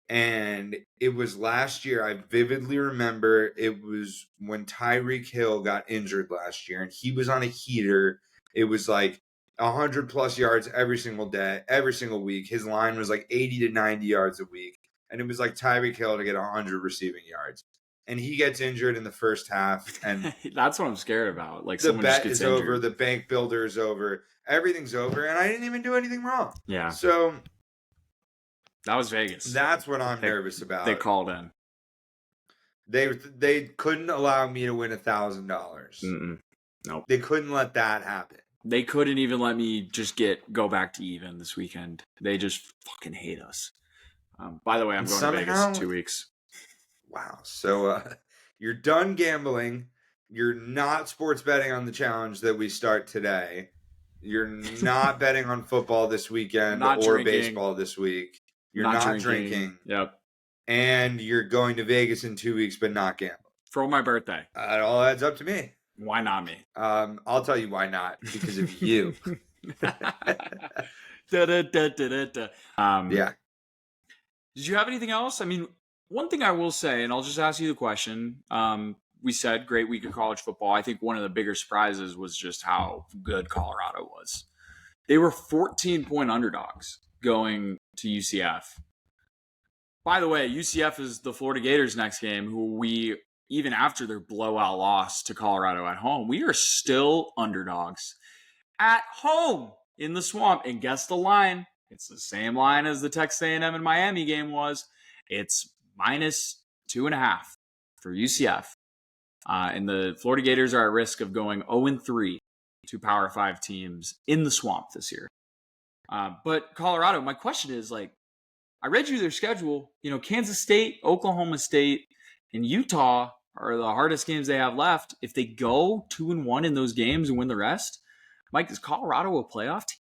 And it was last year. I vividly remember it was when Tyreek Hill got injured last year and he was on a heater. It was 100 plus yards every single day, every single week. His line was 80 to 90 yards a week. And it was Tyreek Hill to get 100 receiving yards. And he gets injured in the first half. And that's what I'm scared about. The bet is over. The bank builder is over. Everything's over. And I didn't even do anything wrong. Yeah. So that was Vegas. That's what I'm nervous about. They called in. They couldn't allow me to win $1,000. Nope. They couldn't let that happen. They couldn't even let me just go back to even this weekend. They just fucking hate us. By the way, I'm going to Vegas in 2 weeks. Wow. So you're done gambling. You're not sports betting on the challenge that we start today. You're not betting on football this weekend or drinking. Baseball this week. You're not drinking. Yep. And you're going to Vegas in 2 weeks, but not gambling. For my birthday. It all adds up to me. Why not me? I'll tell you why not. Because of you. Yeah. Did you have anything else? I mean, one thing I will say, and I'll just ask you the question. We said great week of college football. I think one of the bigger surprises was just how good Colorado was. They were 14-point underdogs going to UCF. By the way, UCF is the Florida Gators next game, who we, even after their blowout loss to Colorado at home, we are still underdogs at home in the Swamp. And guess the line. It's the same line as the Texas A&M and Miami game was. It's -2.5 for UCF. And the Florida Gators are at risk of going 0-3 to Power 5 teams in the Swamp this year. But Colorado, my question is, like, I read you their schedule. You know, Kansas State, Oklahoma State, and Utah are the hardest games they have left. If they go 2-1 in those games and win the rest, Mike, is Colorado a playoff team?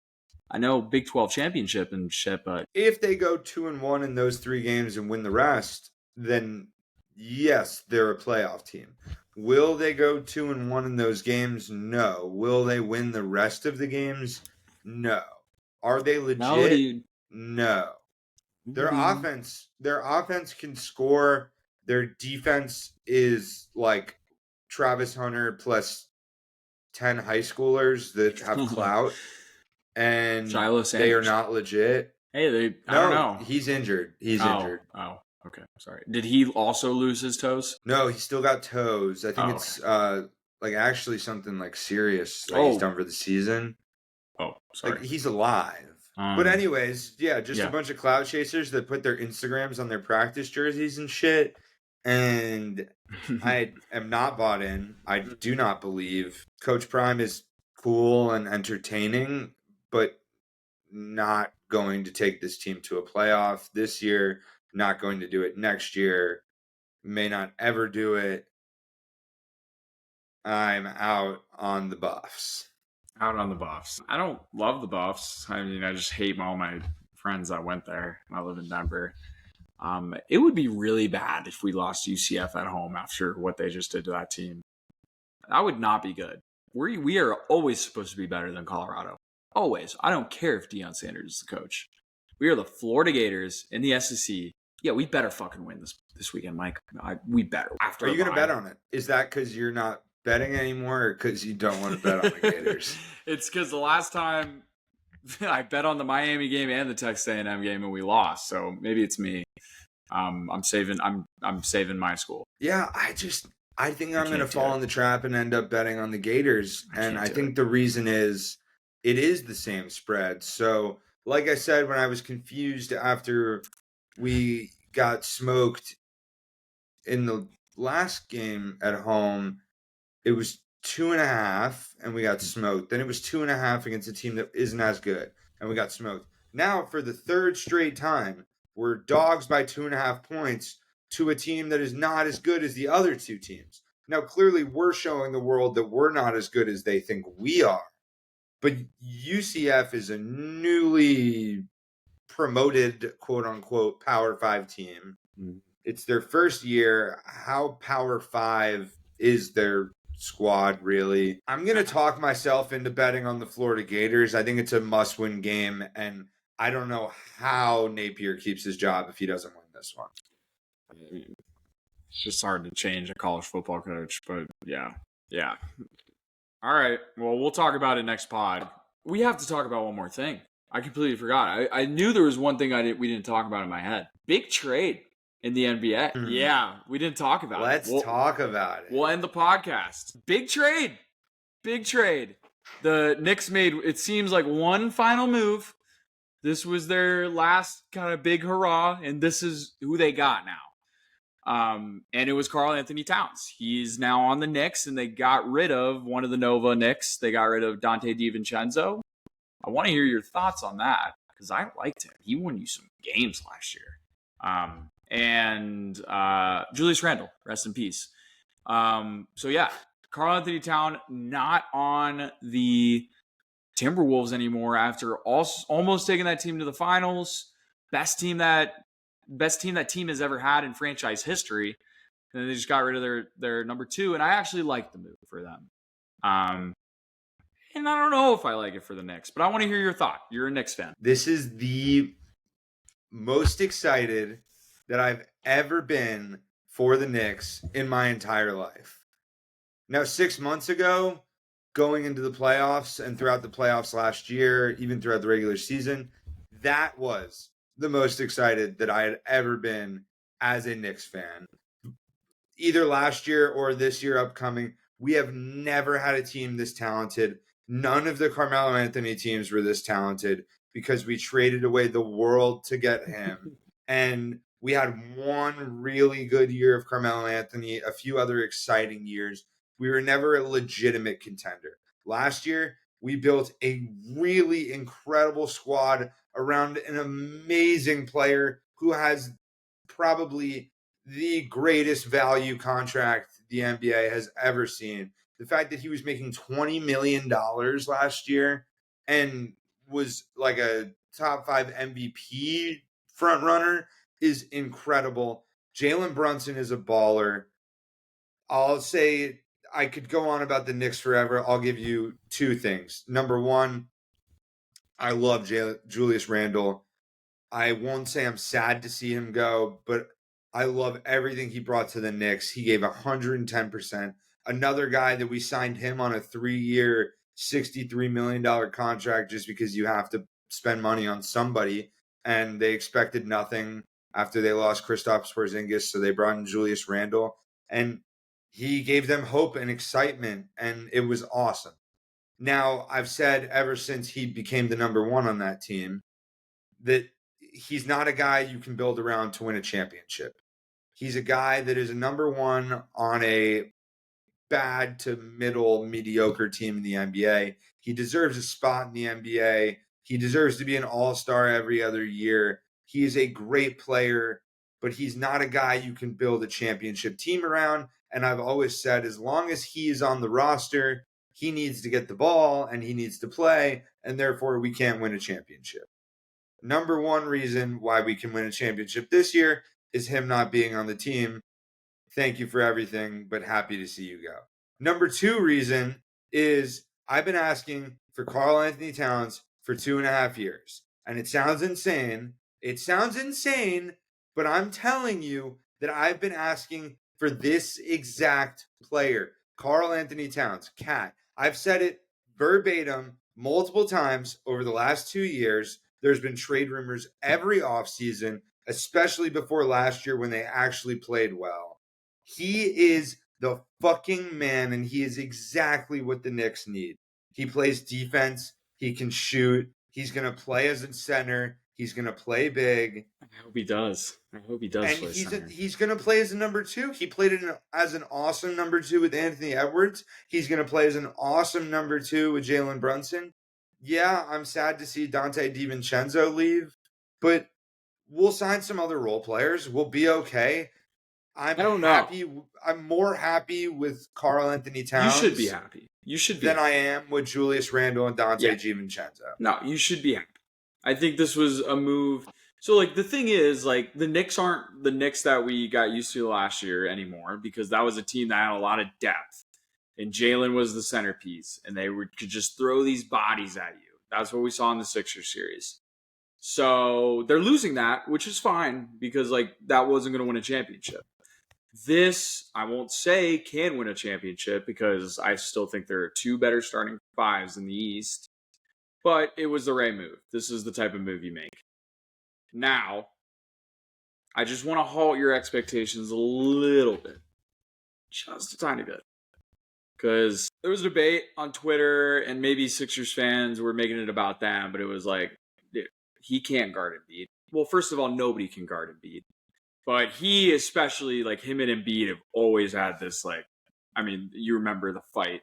I know Big 12 championship and shit, but if they go 2-1 in those 3 games and win the rest, then yes, they're a playoff team. Will they go 2-1 in those games? No. Will they win the rest of the games? No. Are they legit? No. Their offense can score. Their defense is like Travis Hunter plus 10 high schoolers that have clout, and they are not legit. Hey, I don't know. He's injured. Injured. Oh, okay. Sorry. Did he also lose his toes? No, he still got toes. I think it's like actually something like serious that he's done for the season. Oh, sorry. Like, he's alive. But anyways, yeah, a bunch of clout chasers that put their Instagrams on their practice jerseys and shit. And I am not bought in. I do not believe Coach Prime is cool and entertaining, but not going to take this team to a playoff this year, not going to do it next year, may not ever do it. I'm out on the Buffs. Out on the Buffs. I don't love the Buffs. I mean, I just hate all my friends that went there. I live in Denver. It would be really bad if we lost UCF at home after what they just did to that team. That would not be good. We are always supposed to be better than Colorado. Always. I don't care if Deion Sanders is the coach. We are the Florida Gators in the SEC. Yeah, we better fucking win this weekend, Mike. We better. Are you going to bet on it? Is that because you're not betting anymore, or because you don't want to bet on the Gators? It's because the last time I bet on the Miami game and the Texas A&M game and we lost. So maybe it's me. I'm saving my school. Yeah, I think I'm going to fall in the trap and end up betting on the Gators. And I think the reason is it is the same spread. So, like I said, when I was confused after we got smoked in the last game at home, it was 2.5 and we got smoked. Then it was 2.5 against a team that isn't as good and we got smoked. Now, for the third straight time, we're dogs by 2.5 points to a team that is not as good as the other two teams. Now, clearly, we're showing the world that we're not as good as they think we are. But UCF is a newly promoted, quote-unquote, Power 5 team. Mm-hmm. It's their first year. How Power 5 is their squad, really? I'm going to talk myself into betting on the Florida Gators. I think it's a must-win game, and I don't know how Napier keeps his job if he doesn't win this one. It's just hard to change a college football coach, but yeah. All right, well, we'll talk about it next pod. We have to talk about one more thing. I completely forgot. I knew there was one thing we didn't talk about in my head. Big trade in the NBA. Mm-hmm. Yeah, we didn't talk about it. Let's talk about it. We'll end the podcast. Big trade. The Knicks made, it seems like, one final move. This was their last kind of big hurrah, and this is who they got now. And it was Karl Anthony Towns. He's now on the Knicks, and they got rid of one of the Nova Knicks. They got rid of Dante DiVincenzo. I want to hear your thoughts on that, because I liked him. He won you some games last year. And Julius Randle, rest in peace. So yeah, Karl Anthony Towns not on the Timberwolves anymore after almost taking that team to the finals. Best team that team has ever had in franchise history. And then they just got rid of their number 2. And I actually like the move for them. And I don't know if I like it for the Knicks, but I want to hear your thought. You're a Knicks fan. This is the most excited that I've ever been for the Knicks in my entire life. Now, 6 months ago, going into the playoffs and throughout the playoffs last year, even throughout the regular season, that was the most excited that I had ever been as a Knicks fan. Either last year or this year upcoming, we have never had a team this talented. None of the Carmelo Anthony teams were this talented because we traded away the world to get him. And we had one really good year of Carmelo Anthony, a few other exciting years. We were never a legitimate contender. Last year, we built a really incredible squad around an amazing player who has probably the greatest value contract the NBA has ever seen. The fact that he was making $20 million last year and was like a top 5 MVP front runner is incredible. Jalen Brunson is a baller. I'll say I could go on about the Knicks forever. I'll give you two things. Number one, I love Julius Randle. I won't say I'm sad to see him go, but I love everything he brought to the Knicks. He gave 110%. Another guy that we signed him on a 3-year, $63 million contract just because you have to spend money on somebody, and they expected nothing after they lost Kristaps Porzingis, so they brought in Julius Randle, and he gave them hope and excitement, and it was awesome. Now, I've said ever since he became the number one on that team that he's not a guy you can build around to win a championship. He's a guy that is a number one on a bad to middle mediocre team in the NBA. He deserves a spot in the NBA. He deserves to be an all-star every other year. He is a great player, but he's not a guy you can build a championship team around. And I've always said, as long as he is on the roster, he needs to get the ball and he needs to play, and therefore we can't win a championship. Number one reason why we can win a championship this year is him not being on the team. Thank you for everything, but happy to see you go. Number two reason is I've been asking for Karl Anthony Towns for 2.5 years. And it sounds insane. It sounds insane, but I'm telling you that I've been asking for this exact player, Karl Anthony Towns, Cat. I've said it verbatim multiple times over the last 2 years. There's been trade rumors every offseason, especially before last year when they actually played well. He is the fucking man, and he is exactly what the Knicks need. He plays defense. He can shoot. He's going to play as a center. He's going to play big. I hope he does. I hope he does. And he's going to play as a number two. He played as an awesome number two with Anthony Edwards. He's going to play as an awesome number two with Jalen Brunson. Yeah, I'm sad to see Dante DiVincenzo leave, but we'll sign some other role players. We'll be okay. I don't know. I'm more happy with Karl Anthony Towns. You should be happy. Than I am with Julius Randle and Dante DiVincenzo. No, you should be happy. I think this was a move. So, like, the thing is, like, the Knicks aren't the Knicks that we got used to last year anymore, because that was a team that had a lot of depth, and Jalen was the centerpiece, and they could just throw these bodies at you. That's what we saw in the Sixers series. So they're losing that, which is fine, because, like, that wasn't going to win a championship. This, I won't say can win a championship, because I still think there are two better starting fives in the East. But it was the right move. This is the type of move you make. Now, I just want to halt your expectations a little bit. Just a tiny bit. Because there was a debate on Twitter, and maybe Sixers fans were making it about them, but it was like, dude, he can't guard Embiid. Well, first of all, nobody can guard Embiid. But he especially, like, him and Embiid have always had this, like, I mean, you remember the fight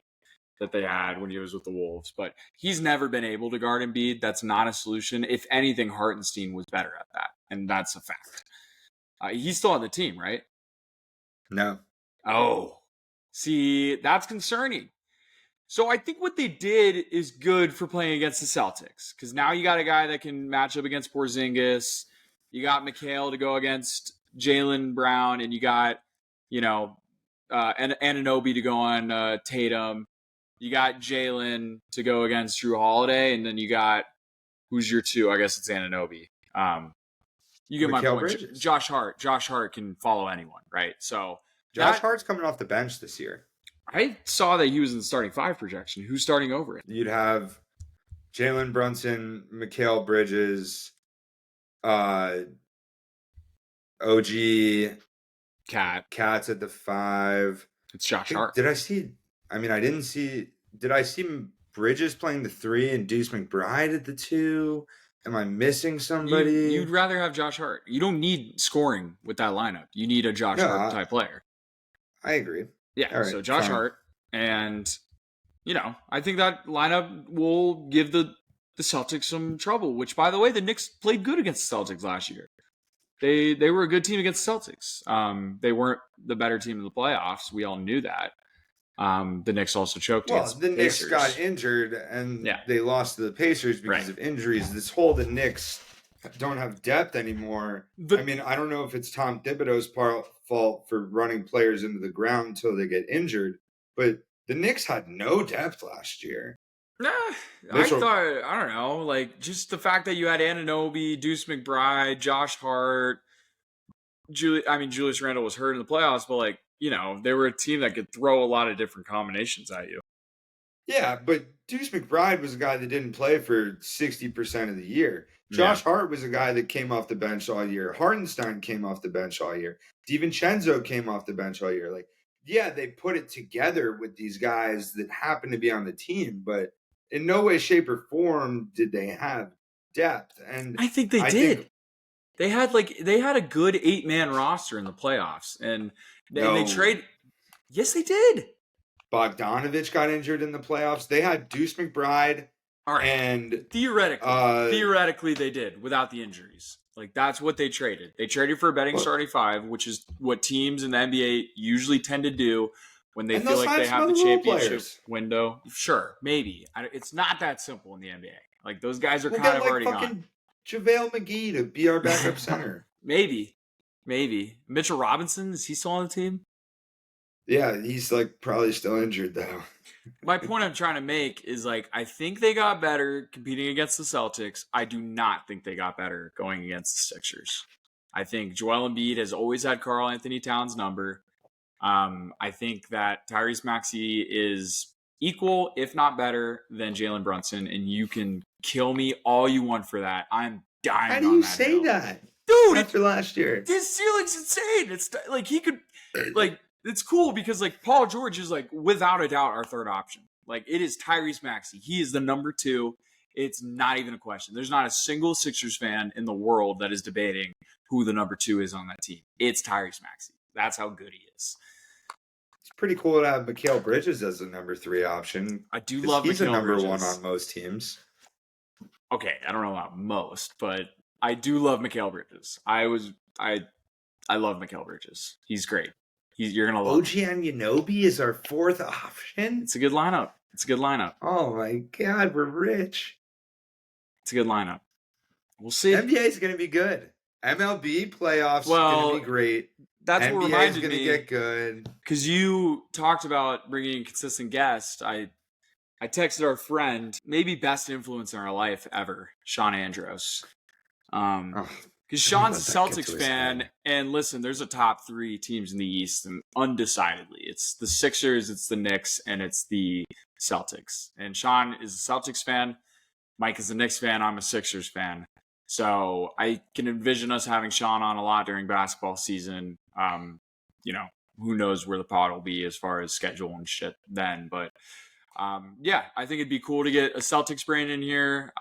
that they had when he was with the Wolves. But he's never been able to guard Embiid. That's not a solution. If anything, Hartenstein was better at that. And that's a fact. He's still on the team, right? No. Oh. See, that's concerning. So I think what they did is good for playing against the Celtics. Because now you got a guy that can match up against Porzingis. You got Mikal to go against Jaylen Brown, and you got, Anunoby to go on Tatum. You got Jalen to go against Drew Holiday, and then you got, who's your two? I guess it's Anunoby. You get my point. Bridges. Josh Hart. Josh Hart can follow anyone, right? So Josh Hart's coming off the bench this year. I saw that he was in the starting 5 projection. Who's starting over it? You'd have Jalen Brunson, Mikal Bridges, OG Cats at the 5. It's Josh Hart. Did I see? I mean, I didn't see. Did I see Bridges playing the 3 and Deuce McBride at the 2? Am I missing somebody? You'd rather have Josh Hart. You don't need scoring with that lineup. You need a Josh Hart type player. I agree. Yeah, right, so Josh Hart. And, I think that lineup will give the Celtics some trouble, which, by the way, the Knicks played good against the Celtics last year. They were a good team against the Celtics. They weren't the better team in the playoffs. We all knew that. The Knicks also choked against the Knicks Pacers. Got injured, and they lost to the Pacers because of injuries. This whole the Knicks don't have depth anymore. I mean, I don't know if it's Tom Thibodeau's fault for running players into the ground until they get injured, but the Knicks had no depth last year. Nah, I don't know, like just the fact that you had Anunoby, Deuce McBride, Josh Hart, Julius Randle was hurt in the playoffs, but they were a team that could throw a lot of different combinations at you. Yeah, but Deuce McBride was a guy that didn't play for 60% of the year. Josh Hart was a guy that came off the bench all year. Hartenstein came off the bench all year. DiVincenzo came off the bench all year. They put it together with these guys that happen to be on the team, but in no way, shape, or form did they have depth. And I think they did. They had a good 8-man roster in the playoffs, and they trade. Yes, they did. Bogdanovich got injured in the playoffs. They had Deuce McBride. All right. And theoretically, they did without the injuries. That's what they traded. They traded for a betting starting 5, which is what teams in the NBA usually tend to do when they feel like they have the championship window. Sure, maybe. It's not that simple in the NBA. Those guys are kind of already gone. JaVale McGee to be our backup center. Maybe. Mitchell Robinson, is he still on the team? Yeah, he's probably still injured though. My point I'm trying to make is I think they got better competing against the Celtics. I do not think they got better going against the Sixers. I think Joel Embiid has always had Karl Anthony Towns' number. I think that Tyrese Maxey is equal, if not better, than Jalen Brunson, and you can kill me all you want for that. I'm dying. How do you say that, dude? After last year, his ceiling's insane. It's he could It's cool because Paul George is without a doubt our third option. It is Tyrese Maxey. He is the number 2. It's not even a question. There's not a single Sixers fan in the world that is debating who the number 2 is on that team. It's Tyrese Maxey. That's how good he is. It's pretty cool to have Mikal Bridges as the number 3 option. I do love he's Mikal a number Bridges. 1 on most teams. Okay, I don't know about most, but I do love Mikal Bridges. I love Mikal Bridges. He's great. You're gonna love OG Anunoby is our 4th option. It's a good lineup. Oh my god, we're rich. It's a good lineup. We'll see. NBA is gonna be good. MLB playoffs gonna be great. That's NBA what reminded is gonna me. Get good because you talked about bringing a consistent guest. I texted our friend, maybe best influence in our life ever, Sean Andros. Because Sean's a Celtics fan, and listen, there's a top 3 teams in the East, and undecidedly, it's the Sixers, it's the Knicks, and it's the Celtics. And Sean is a Celtics fan. Mike is a Knicks fan. I'm a Sixers fan. So I can envision us having Sean on a lot during basketball season. Who knows where the pod will be as far as schedule and shit then. But I think it'd be cool to get a Celtics brain in here.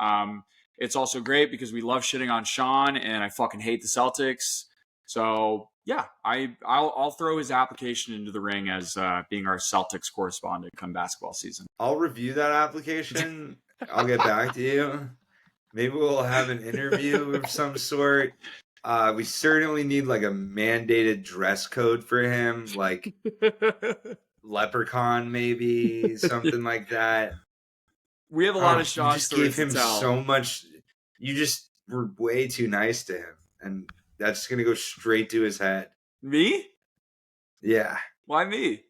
It's also great because we love shitting on Sean, and I fucking hate the Celtics. So yeah, I'll throw his application into the ring as being our Celtics correspondent come basketball season. I'll review that application. I'll get back to you. Maybe we'll have an interview of some sort. We certainly need a mandated dress code for him, leprechaun, maybe something like that. We have a lot of Sean give stories him to tell. So much. You just were way too nice to him, and that's gonna go straight to his head. Me? Yeah. Why me?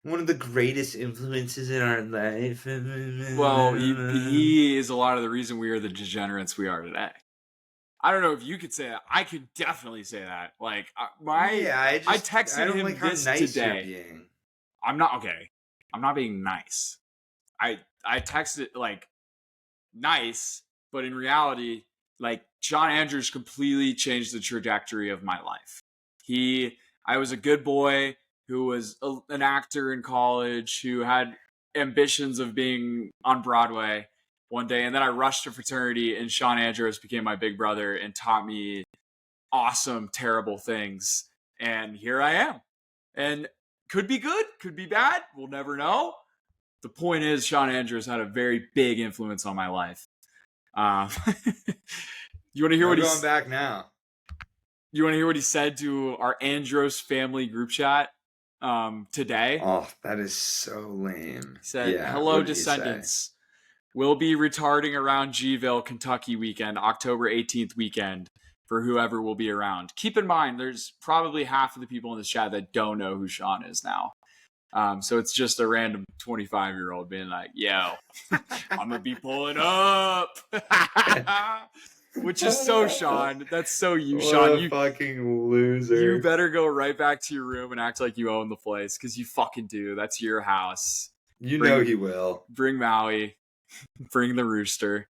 One of the greatest influences in our life. Well, he is a lot of the reason we are the degenerates we are today. I don't know if you could say that. I could definitely say that. I texted him this today. I'm not okay. I'm not being nice. I texted like nice, but in reality, like Sean Andrews completely changed the trajectory of my life. I was a good boy who was an actor in college who had ambitions of being on Broadway one day, and then I rushed to fraternity, and Sean Andrews became my big brother and taught me awesome, terrible things. And here I am. And could be good, could be bad. We'll never know. The point is, Sean Andrews had a very big influence on my life. You want to hear We're what going back now. You want to hear what he said to our Andros family group chat today? Oh, that is so lame. He said, Yeah, "Hello, what did he say? descendants. We'll be retarding around Gville, Kentucky weekend, October 18th weekend for whoever will be around. Keep in mind, there's probably half of the people in this chat that don't know who Sean is now. So it's just a random 25-year-old being like, yo, I'm going to be pulling up." Which is so Sean. That's so you, What Sean. a You fucking loser. You better go right back to your room and act like you own the place, because you fucking do. That's your house. You know he will. Bring Maui. Bring the rooster.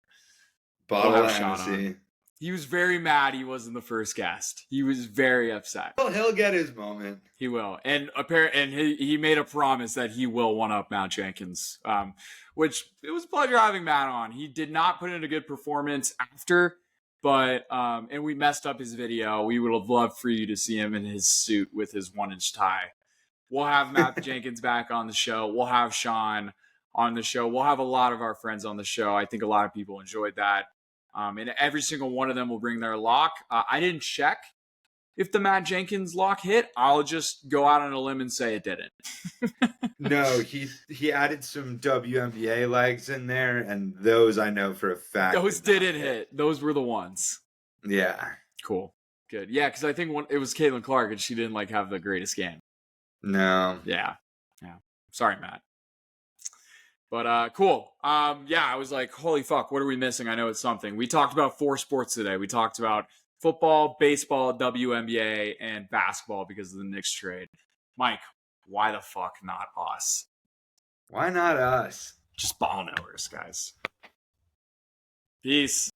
Bottle We'll of have Sean on. Hennessy. He was very mad he wasn't the first guest. He was very upset. Well, he'll get his moment. He will. And he made a promise that he will one-up Matt Jenkins, which it was a pleasure having Matt on. He did not put in a good performance after, but and we messed up his video. We would have loved for you to see him in his suit with his 1-inch tie. We'll have Matt Jenkins back on the show. We'll have Sean on the show. We'll have a lot of our friends on the show. I think a lot of people enjoyed that. And every single one of them will bring their lock. I didn't check if the Matt Jenkins lock hit. I'll just go out on a limb and say it didn't. No, he added some WNBA legs in there, and those I know for a fact. Those didn't hit. Those were the ones. Yeah. Cool. Good. Yeah, because I think it was Caitlin Clark, and she didn't have the greatest game. No. Yeah. Sorry, Matt. But cool. Yeah, I was like, holy fuck, what are we missing? I know it's something. We talked about 4 sports today. We talked about football, baseball, WNBA, and basketball because of the Knicks trade. Mike, why the fuck not us? Why not us? Just ball knowers, guys. Peace.